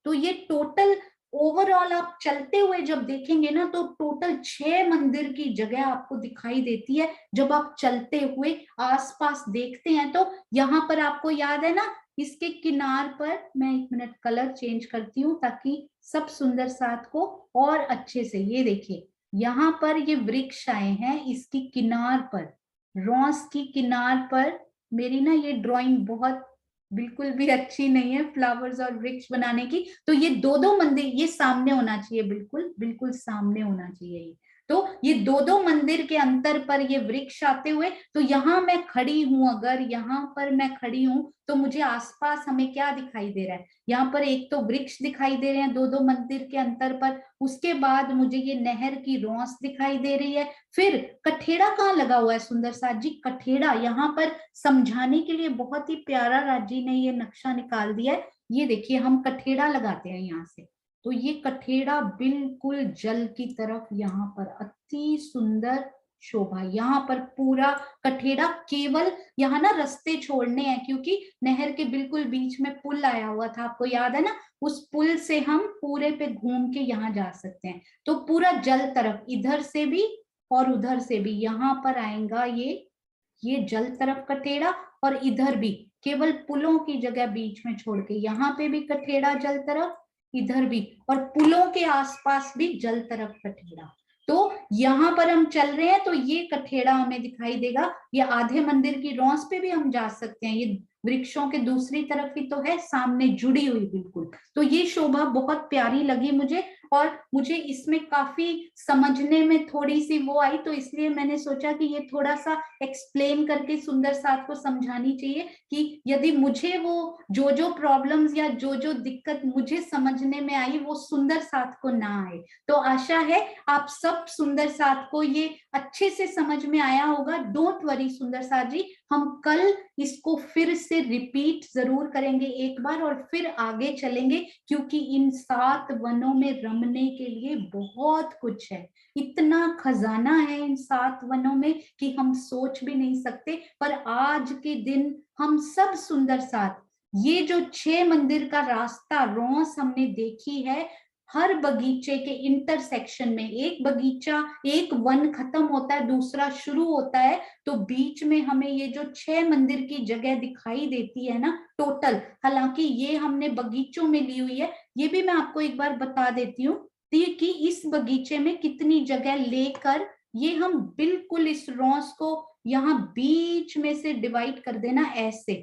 तो ये टोटल ओवरऑल आप चलते हुए जब देखेंगे ना, तो टोटल 6 मंदिर की जगह आपको दिखाई देती है जब आप चलते हुए आसपास देखते हैं। तो यहाँ पर आपको याद है ना, इसके किनार पर, मैं 1 मिनट कलर चेंज करती हूँ ताकि सब सुंदर साथ को और अच्छे से, ये देखिए यहाँ पर ये वृक्ष आए हैं इसकी किनार पर, रॉस की किनार पर। मेरी ना ये ड्राइंग बहुत बिल्कुल भी अच्छी नहीं है फ्लावर्स और वृक्ष बनाने की, तो ये 2 मंदिर ये सामने होना चाहिए, बिल्कुल बिल्कुल सामने होना चाहिए ये। तो ये 2 मंदिर के अंतर पर ये वृक्ष आते हुए, तो यहाँ मैं खड़ी हूं, अगर यहाँ पर मैं खड़ी हूं तो मुझे आसपास हमें क्या दिखाई दे रहा है, यहाँ पर एक तो वृक्ष दिखाई दे रहे हैं 2 मंदिर के अंतर पर, उसके बाद मुझे ये नहर की रौस दिखाई दे रही है। फिर कठेड़ा कहाँ लगा हुआ है सुंदर साथ जी, कठेड़ा यहाँ पर समझाने के लिए बहुत ही प्यारा राजी ने ये नक्शा निकाल दिया है। ये देखिए, हम कठेड़ा लगाते हैं यहाँ से, तो ये कठेड़ा बिल्कुल जल की तरफ, यहाँ पर अति सुंदर शोभा, यहाँ पर पूरा कठेड़ा, केवल यहाँ ना रास्ते छोड़ने हैं क्योंकि नहर के बिल्कुल बीच में पुल आया हुआ था, आपको याद है ना, उस पुल से हम पूरे पे घूम के यहाँ जा सकते हैं। तो पूरा जल तरफ, इधर से भी और उधर से भी यहाँ पर आएगा ये जल तरफ कठेड़ा, और इधर भी केवल पुलों की जगह बीच में छोड़ के यहाँ पे भी कठेड़ा जल तरफ, इधर भी, और पुलों के आसपास भी जल तरफ कठेड़ा। तो यहाँ पर हम चल रहे हैं तो ये कठेड़ा हमें दिखाई देगा। ये आधे मंदिर की रौस पे भी हम जा सकते हैं, ये वृक्षों के दूसरी तरफ ही तो है, सामने जुड़ी हुई बिल्कुल। तो ये शोभा बहुत प्यारी लगी मुझे, और मुझे इसमें काफी समझने में थोड़ी सी वो आई, तो इसलिए मैंने सोचा कि ये थोड़ा सा एक्सप्लेन करके सुंदर साथ को समझानी चाहिए कि यदि मुझे वो जो प्रॉब्लम्स या जो दिक्कत मुझे समझने में आई वो सुंदर साथ को ना आए। तो आशा है आप सब सुंदर साथ को ये अच्छे से समझ में आया होगा। डोंट वरी सुंदर साथ जी, हम कल इसको फिर से रिपीट जरूर करेंगे एक बार, और फिर आगे चलेंगे, क्योंकि इन 7 वनों में रमने के लिए बहुत कुछ है, इतना खजाना है इन 7 वनों में कि हम सोच भी नहीं सकते। पर आज के दिन हम सब सुंदर साथ, ये जो 6 मंदिर का रास्ता रौस हमने देखी है, हर बगीचे के इंटरसेक्शन में, एक बगीचा, एक वन खत्म होता है दूसरा शुरू होता है, तो बीच में हमें ये जो 6 मंदिर की जगह दिखाई देती है ना टोटल, हालांकि ये हमने बगीचों में ली हुई है, ये भी मैं आपको एक बार बता देती हूँ कि इस बगीचे में कितनी जगह लेकर ये हम बिल्कुल इस रॉस को यहाँ बीच में से डिवाइड कर देना ऐसे।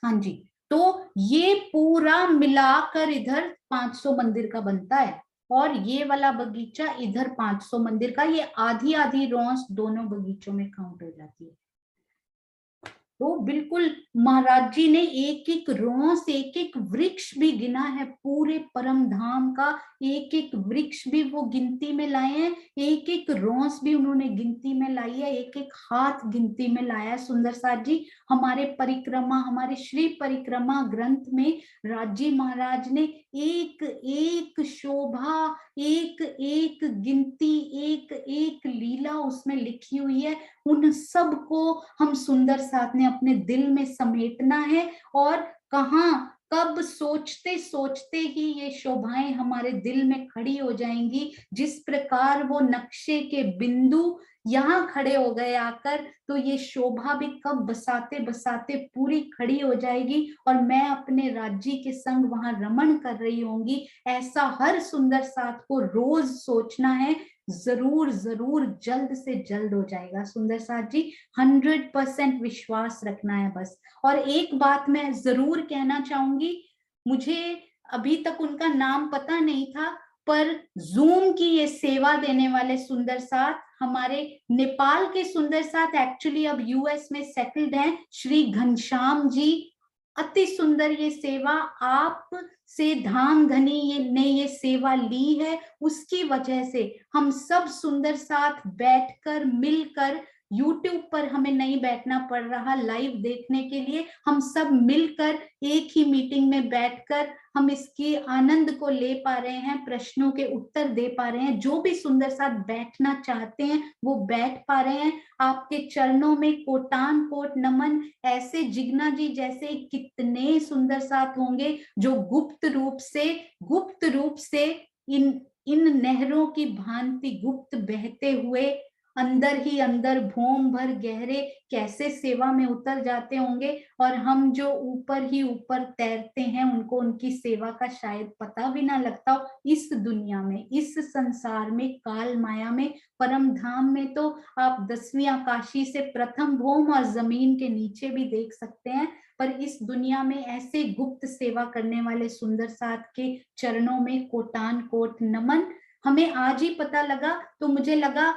हाँ जी, तो ये पूरा मिलाकर इधर 500 मंदिर का बनता है, और ये वाला बगीचा इधर 500 मंदिर का, ये आधी आधी रौस दोनों बगीचों में काउंट हो जाती है। तो बिल्कुल महाराज जी ने एक एक रोस, एक एक वृक्ष भी गिना है, पूरे परम धाम का एक एक वृक्ष भी वो गिनती में लाए हैं, एक एक रोस भी उन्होंने गिनती में लाई है, एक एक हाथ गिनती में लाया है सुंदर साथ जी। हमारे परिक्रमा, हमारे श्री परिक्रमा ग्रंथ में राजी महाराज ने एक एक शोभा, एक एक गिनती, एक एक लीला उसमें लिखी हुई है। उन सब को हम सुंदर साथ ने अपने दिल में समेटना है, और कहाँ कब सोचते सोचते ही ये शोभाएं हमारे दिल में खड़ी हो जाएंगी। जिस प्रकार वो नक्शे के बिंदु यहाँ खड़े हो गए आकर, तो ये शोभा भी कब बसाते बसाते पूरी खड़ी हो जाएगी, और मैं अपने राज्य के संग वहां रमण कर रही होंगी। ऐसा हर सुंदर साथ को रोज सोचना है, जरूर जरूर जल्द से जल्द हो जाएगा सुंदर साथ जी। 100% विश्वास रखना है बस। और एक बात मैं जरूर कहना चाहूंगी, मुझे अभी तक उनका नाम पता नहीं था, पर जूम की ये सेवा देने वाले सुंदर साथ हमारे नेपाल के सुंदर साथ एक्चुअली अब यूएस में सेटल्ड हैं, श्री घनश्याम जी। अति सुंदर ये सेवा आप से धाम धनी ने ये सेवा ली है, उसकी वजह से हम सब सुंदर साथ बैठकर मिलकर, YouTube पर हमें नहीं बैठना पड़ रहा लाइव देखने के लिए, हम सब मिलकर एक ही मीटिंग में बैठकर हम इसकी आनंद को ले पा रहे हैं, प्रश्नों के उत्तर दे पा रहे हैं। जो भी सुंदर साथ बैठना चाहते हैं वो बैठ पा रहे हैं। आपके चरणों में कोटान कोट नमन। ऐसे जिग्ना जी जैसे कितने सुंदर साथ होंगे जो गुप्त रूप से इन नहरों की भांति गुप्त बहते हुए अंदर ही अंदर भौम भर गहरे कैसे सेवा में उतर जाते होंगे, और हम जो ऊपर ही ऊपर तैरते हैं उनको उनकी सेवा का शायद पता भी ना लगता हो। इस दुनिया में, इस संसार में, काल माया में, परम धाम में तो आप 10वीं आकाशी से प्रथम भौम और जमीन के नीचे भी देख सकते हैं, पर इस दुनिया में ऐसे गुप्त सेवा करने वाले सुंदर साथ के चरणों में कोटान कोट नमन। हमें आज ही पता लगा, तो मुझे लगा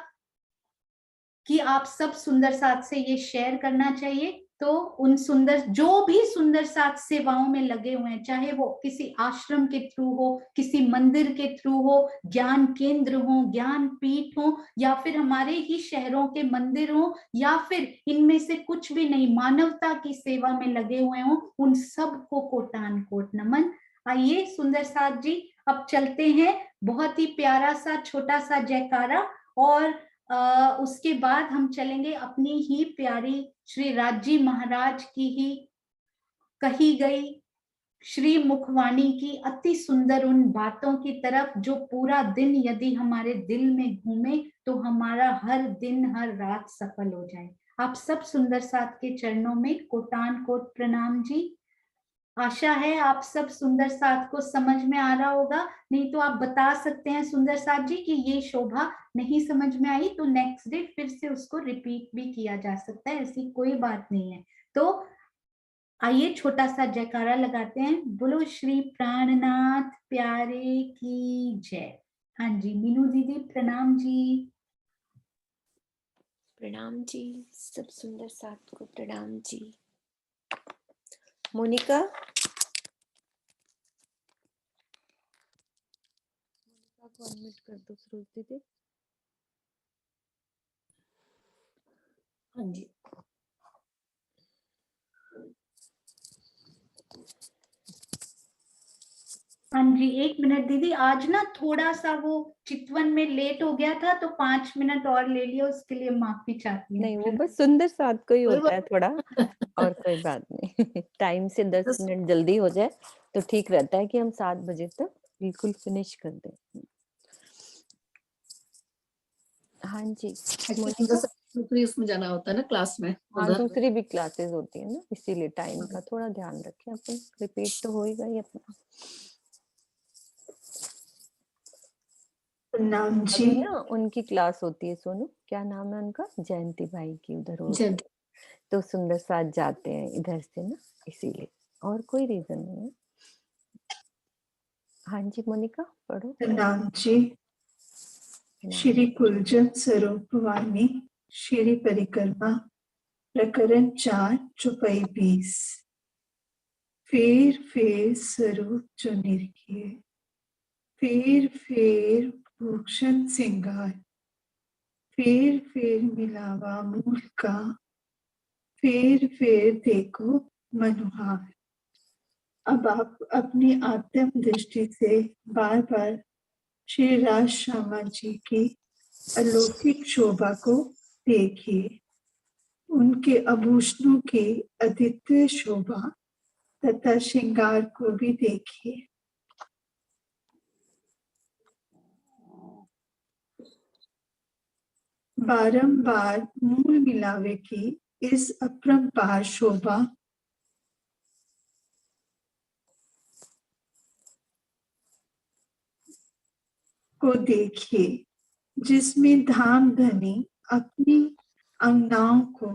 कि आप सब सुंदर साथ से ये शेयर करना चाहिए। तो उन सुंदर, जो भी सुंदर साथ सेवाओं में लगे हुए हैं, चाहे वो किसी आश्रम के थ्रू हो, किसी मंदिर के थ्रू हो, ज्ञान केंद्र हो, ज्ञान पीठ हो, या फिर हमारे ही शहरों के मंदिर हो, या फिर इनमें से कुछ भी नहीं, मानवता की सेवा में लगे हुए हो, उन सब को कोटान कोट नमन। आइए सुंदर साथ जी, अब चलते हैं, बहुत ही प्यारा सा छोटा सा जयकारा, और उसके बाद हम चलेंगे अपनी ही प्यारी श्री राजी महाराज की ही कही गई श्री मुखवाणी की अति सुंदर उन बातों की तरफ, जो पूरा दिन यदि हमारे दिल में घूमे तो हमारा हर दिन हर रात सफल हो जाए। आप सब सुंदर साथ के चरणों में कोटान कोट प्रणाम जी। आशा है आप सब सुंदर साथ को समझ में आ रहा होगा, नहीं तो आप बता सकते हैं सुंदर साथ जी कि ये शोभा नहीं समझ में आई, तो नेक्स्ट डे फिर से उसको रिपीट भी किया जा सकता है, ऐसी कोई बात नहीं है। तो आइए छोटा सा जयकारा लगाते हैं, बोलो श्री प्राणनाथ प्यारे की जय। हाँ जी मीनू दीदी प्रणाम जी। प्रणाम जी, सब सुंदर साथ को प्रणाम जी। मोनिका को अनम्यूट कर दो सरोज दीदी। हाँ जी हाँ जी, 1 मिनट दीदी, आज ना थोड़ा सा वो चितवन में लेट हो गया था, तो 5 मिनट और ले लिया, उसके लिए माफी चाहती हूँ। नहीं, वो बस सुंदर साथ को ही होता है थोड़ा, और कोई बात नहीं। टाइम से 10 मिनट जल्दी हो जाए तो ठीक रहता है कि हम 7 बजे तक बिल्कुल फिनिश कर दें। हाँ जी दूसरी उसमें जाना होता है ना क्लास में। हाँ, दूसरी भी क्लासेस होती है ना, इसीलिए टाइम का थोड़ा ध्यान रखें अपन। रिपीट तो होएगा ही अपना। प्रणाम जी। अभी ना उनकी क्लास होती है, सोनू क्या नाम है उनका, जयंती भाई की, उधर होती है, तो सुंदर साथ जाते हैं इधर से ना, इसीलिए, और कोई रीजन नहीं है। हाँ जी मोनिका पढ़ो। प्रणाम जी। श्री कुलजन स्वरूप वाणी, श्री परिक्रमा, प्रकरण 4 चौपाई 20। फेर फेर स्वरूप जो निरखिए, फेर फेर भूषण सिंगार, फेर फेर मिलावा मूल का, फेर फेर देखो मनुहार। अब आप अपनी आत्म दृष्टि से बार बार श्री राज श्यामा जी की अलौकिक शोभा को देखिए, उनके आभूषणों की अद्वितीय शोभा तथा श्रृंगार को भी देखिए। बारंबार मूल मिलावे की इस अपरंपार शोभा को देखिए, जिसमें धाम धनी अपनी अंगनाओं को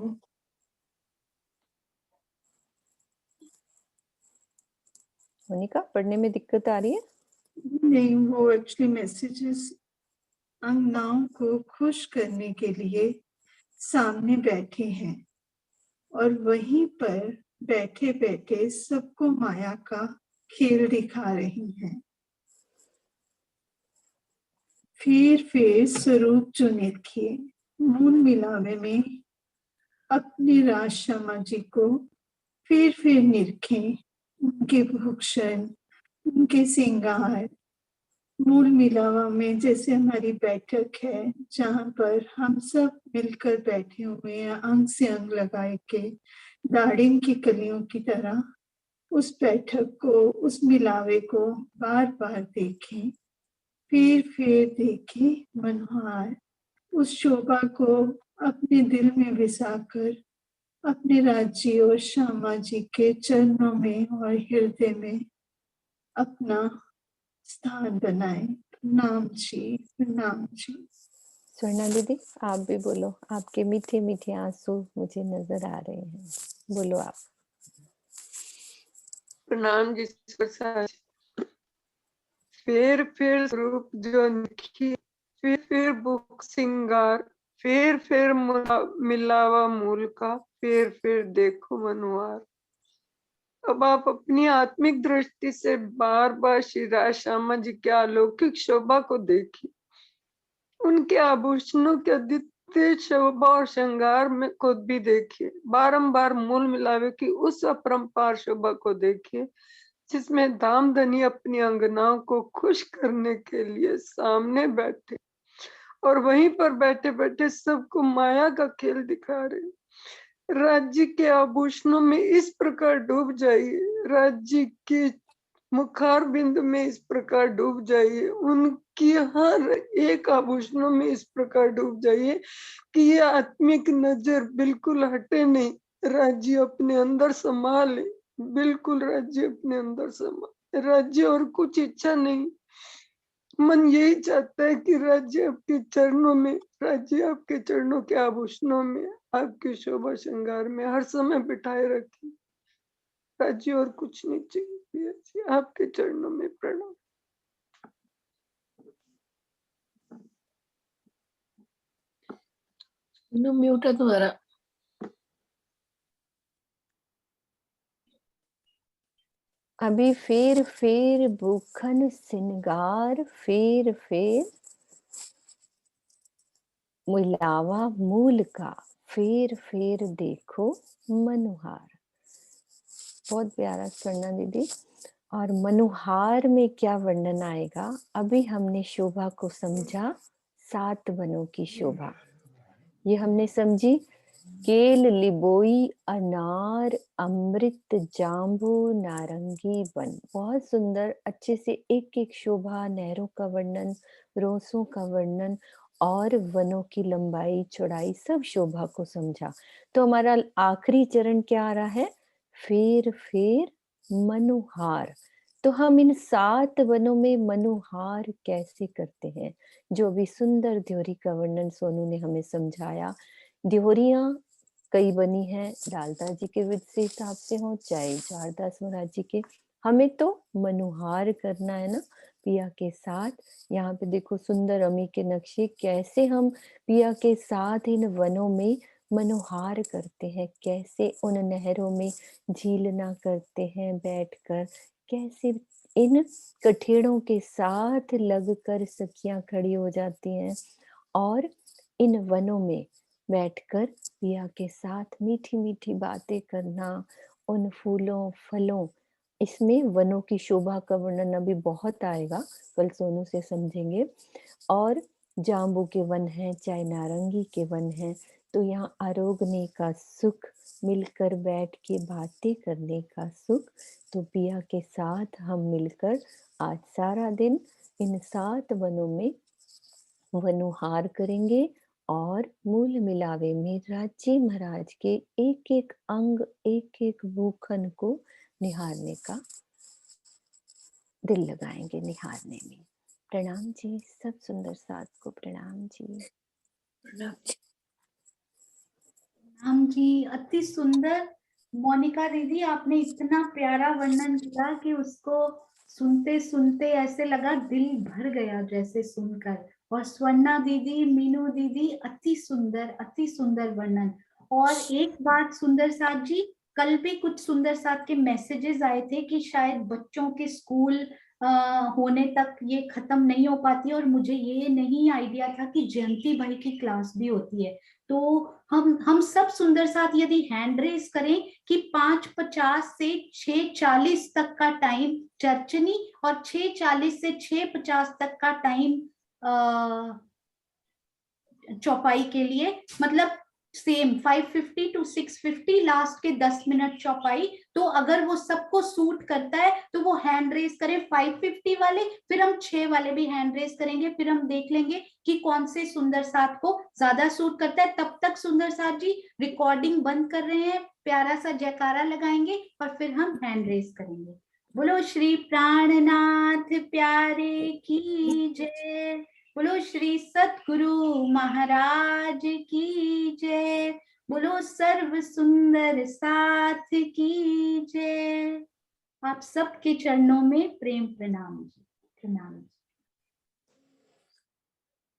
मोनिका पढ़ने में दिक्कत आ रही है? नहीं, वो एक्चुअली मैसेजेस अंगनाओं को खुश करने के लिए सामने बैठे हैं और वहीं पर बैठे बैठे सबको माया का खेल दिखा रही हैं। फिर स्वरूप जो निरखिए, मूल मिलावे में अपनी राज श्यामा जी को फिर निरखें, उनके भूषण, उनके श्रृंगार। मूल मिलावा में जैसे हमारी बैठक है, जहाँ पर हम सब मिलकर बैठे हुए हैं अंग से अंग लगाए के दाड़िम की कलियों की तरह, उस बैठक को, उस मिलावे को बार बार देखें, फिर देखें मनोहार। उस शोभा को अपने दिल में बसाकर अपने राज्य और श्यामा जी के चरणों में और हृदय में अपना स्थान बनाए। प्रणाम जी, प्रणाम जी। स्वर्णा दीदी आप भी बोलो, आपके मीठे मीठे आंसू मुझे नजर आ रहे हैं, बोलो आप। प्रणाम जी प्रसाद। फिर स्वरूप जो निखी, फिर बुक सिंगार, फिर मिलावा मूल का, फिर देखो मनुहार। अब आप अपनी आत्मिक दृष्टि से बार बार श्री राज श्यामा जी के अलौकिक शोभा को देखिए, उनके आभूषणों के अद्वितीय शोभा और श्रृंगार में खुद भी देखिए। बारंबार मूल मिलावे की उस अपरंपार शोभा को देखिए, जिसमें धामधनी अपनी अंगनाओं को खुश करने के लिए सामने बैठे और वहीं पर बैठे बैठे सबको माया का खेल दिखा रहे। राज्य के आभूषणों में इस प्रकार डूब जाइए, राज्य के मुखार बिंदु में इस प्रकार डूब जाइए, उनकी हर एक आभूषणों में इस प्रकार डूब जाइए कि ये आत्मिक नजर बिल्कुल हटे नहीं, राज्य अपने अंदर संभाले, बिल्कुल राज्य अपने अंदर समा। राज्य और कुछ इच्छा नहीं, मन यही चाहता है कि राज्य आपके चरणों में, राज्य आपके चरणों के आभूषणों में, आपके शोभा श्रृंगार में हर समय बिठाए रखे। राज्य और कुछ नहीं चाहिए, आपके चरणों में प्रणाम। म्यूट है तुम्हारा। अभी फिर भूखन सिंगार, फिर मिलावा मूल का, फिर देखो मनुहार। बहुत प्यारा स्वर्णा दीदी। और मनुहार में क्या वर्णन आएगा? अभी हमने शोभा को समझा, 7 वनों की शोभा ये हमने समझी। केल लिबोई अनार अमृत जाम्बू नारंगी वन, बहुत सुंदर, अच्छे से एक एक शोभा, नहरों का वर्णन, रोसों का वर्णन और वनों की लंबाई चौड़ाई, सब शोभा को समझा। तो हमारा आखिरी चरण क्या आ रहा है? फिर मनुहार। तो हम इन 7 वनों में मनुहार कैसे करते हैं, जो अभी सुंदर द्योरी का वर्णन सोनू ने हमें समझाया। द्योरियां कई बनी हैं, लालता जी के विध से हिसाब से हो चाहे चारदास महाराज जी के, हमें तो मनुहार करना है ना पिया के साथ। यहाँ पे देखो सुंदर अमी के नक्शे, कैसे हम पिया के साथ इन वनों में मनोहार करते हैं, कैसे उन नहरों में झीलना करते हैं बैठकर, कैसे इन कठेड़ों के साथ लगकर सखियां खड़ी हो जाती हैं और इन वनों में बैठकर पिया के साथ मीठी मीठी बातें करना, उन फूलों फलों, इसमें वनों की शोभा का वर्णन अभी बहुत आएगा, कल सोनू से समझेंगे। और जाम्बू के वन हैं, चाहे नारंगी के वन हैं, तो यहाँ आरोगने का सुख, मिलकर बैठ के बातें करने का सुख। तो पिया के साथ हम मिलकर आज सारा दिन इन 7 वनों में वनुहार करेंगे और मूल मिलावे में राज्य महाराज के एक एक अंग, एक एक भूखन को निहारने का दिल लगाएंगे, निहारने में। प्रणाम जी, सब सुंदर साथ को प्रणाम जी। हम जी, अति सुंदर। मोनिका दीदी, आपने इतना प्यारा वर्णन किया कि उसको सुनते सुनते ऐसे लगा दिल भर गया जैसे सुनकर। और स्वर्णा दीदी, मीनू दीदी, अति सुंदर वर्णन। और एक बात सुंदर साथ जी, कल भी कुछ सुंदर साथ के मैसेजेस आए थे कि शायद बच्चों के स्कूल होने तक ये खत्म नहीं हो पाती, और मुझे ये नहीं आइडिया था कि जयंती भाई की क्लास भी होती है। तो हम सब सुंदर साथ यदि हैंड रेस करें कि 5:50 से 6:40 तक का टाइम चर्चनी और 6:40 से 6:50 तक का टाइम चौपाई के लिए, मतलब सेम 5:50 to 6:50 लास्ट के 10 मिनट चौपाई। तो अगर वो सबको सूट करता है तो वो हैंड रेस करें 5:50 वाले, फिर हम 6 वाले भी हैंड रेस करेंगे, फिर हम देख लेंगे कि कौन से सुंदर साथ को ज्यादा सूट करता है। तब तक सुंदर साथ जी रिकॉर्डिंग बंद कर रहे हैं, प्यारा सा जयकारा लगाएंगे और फिर हम हैंड रेस करेंगे। बोलो श्री प्राणनाथ प्यारे की जय। बोलो श्री सतगुरु महाराज की जय। बोलो सर्व सुंदर साथ की जय। आप सबके चरणों में प्रेम प्रणाम जी, प्रणाम जी।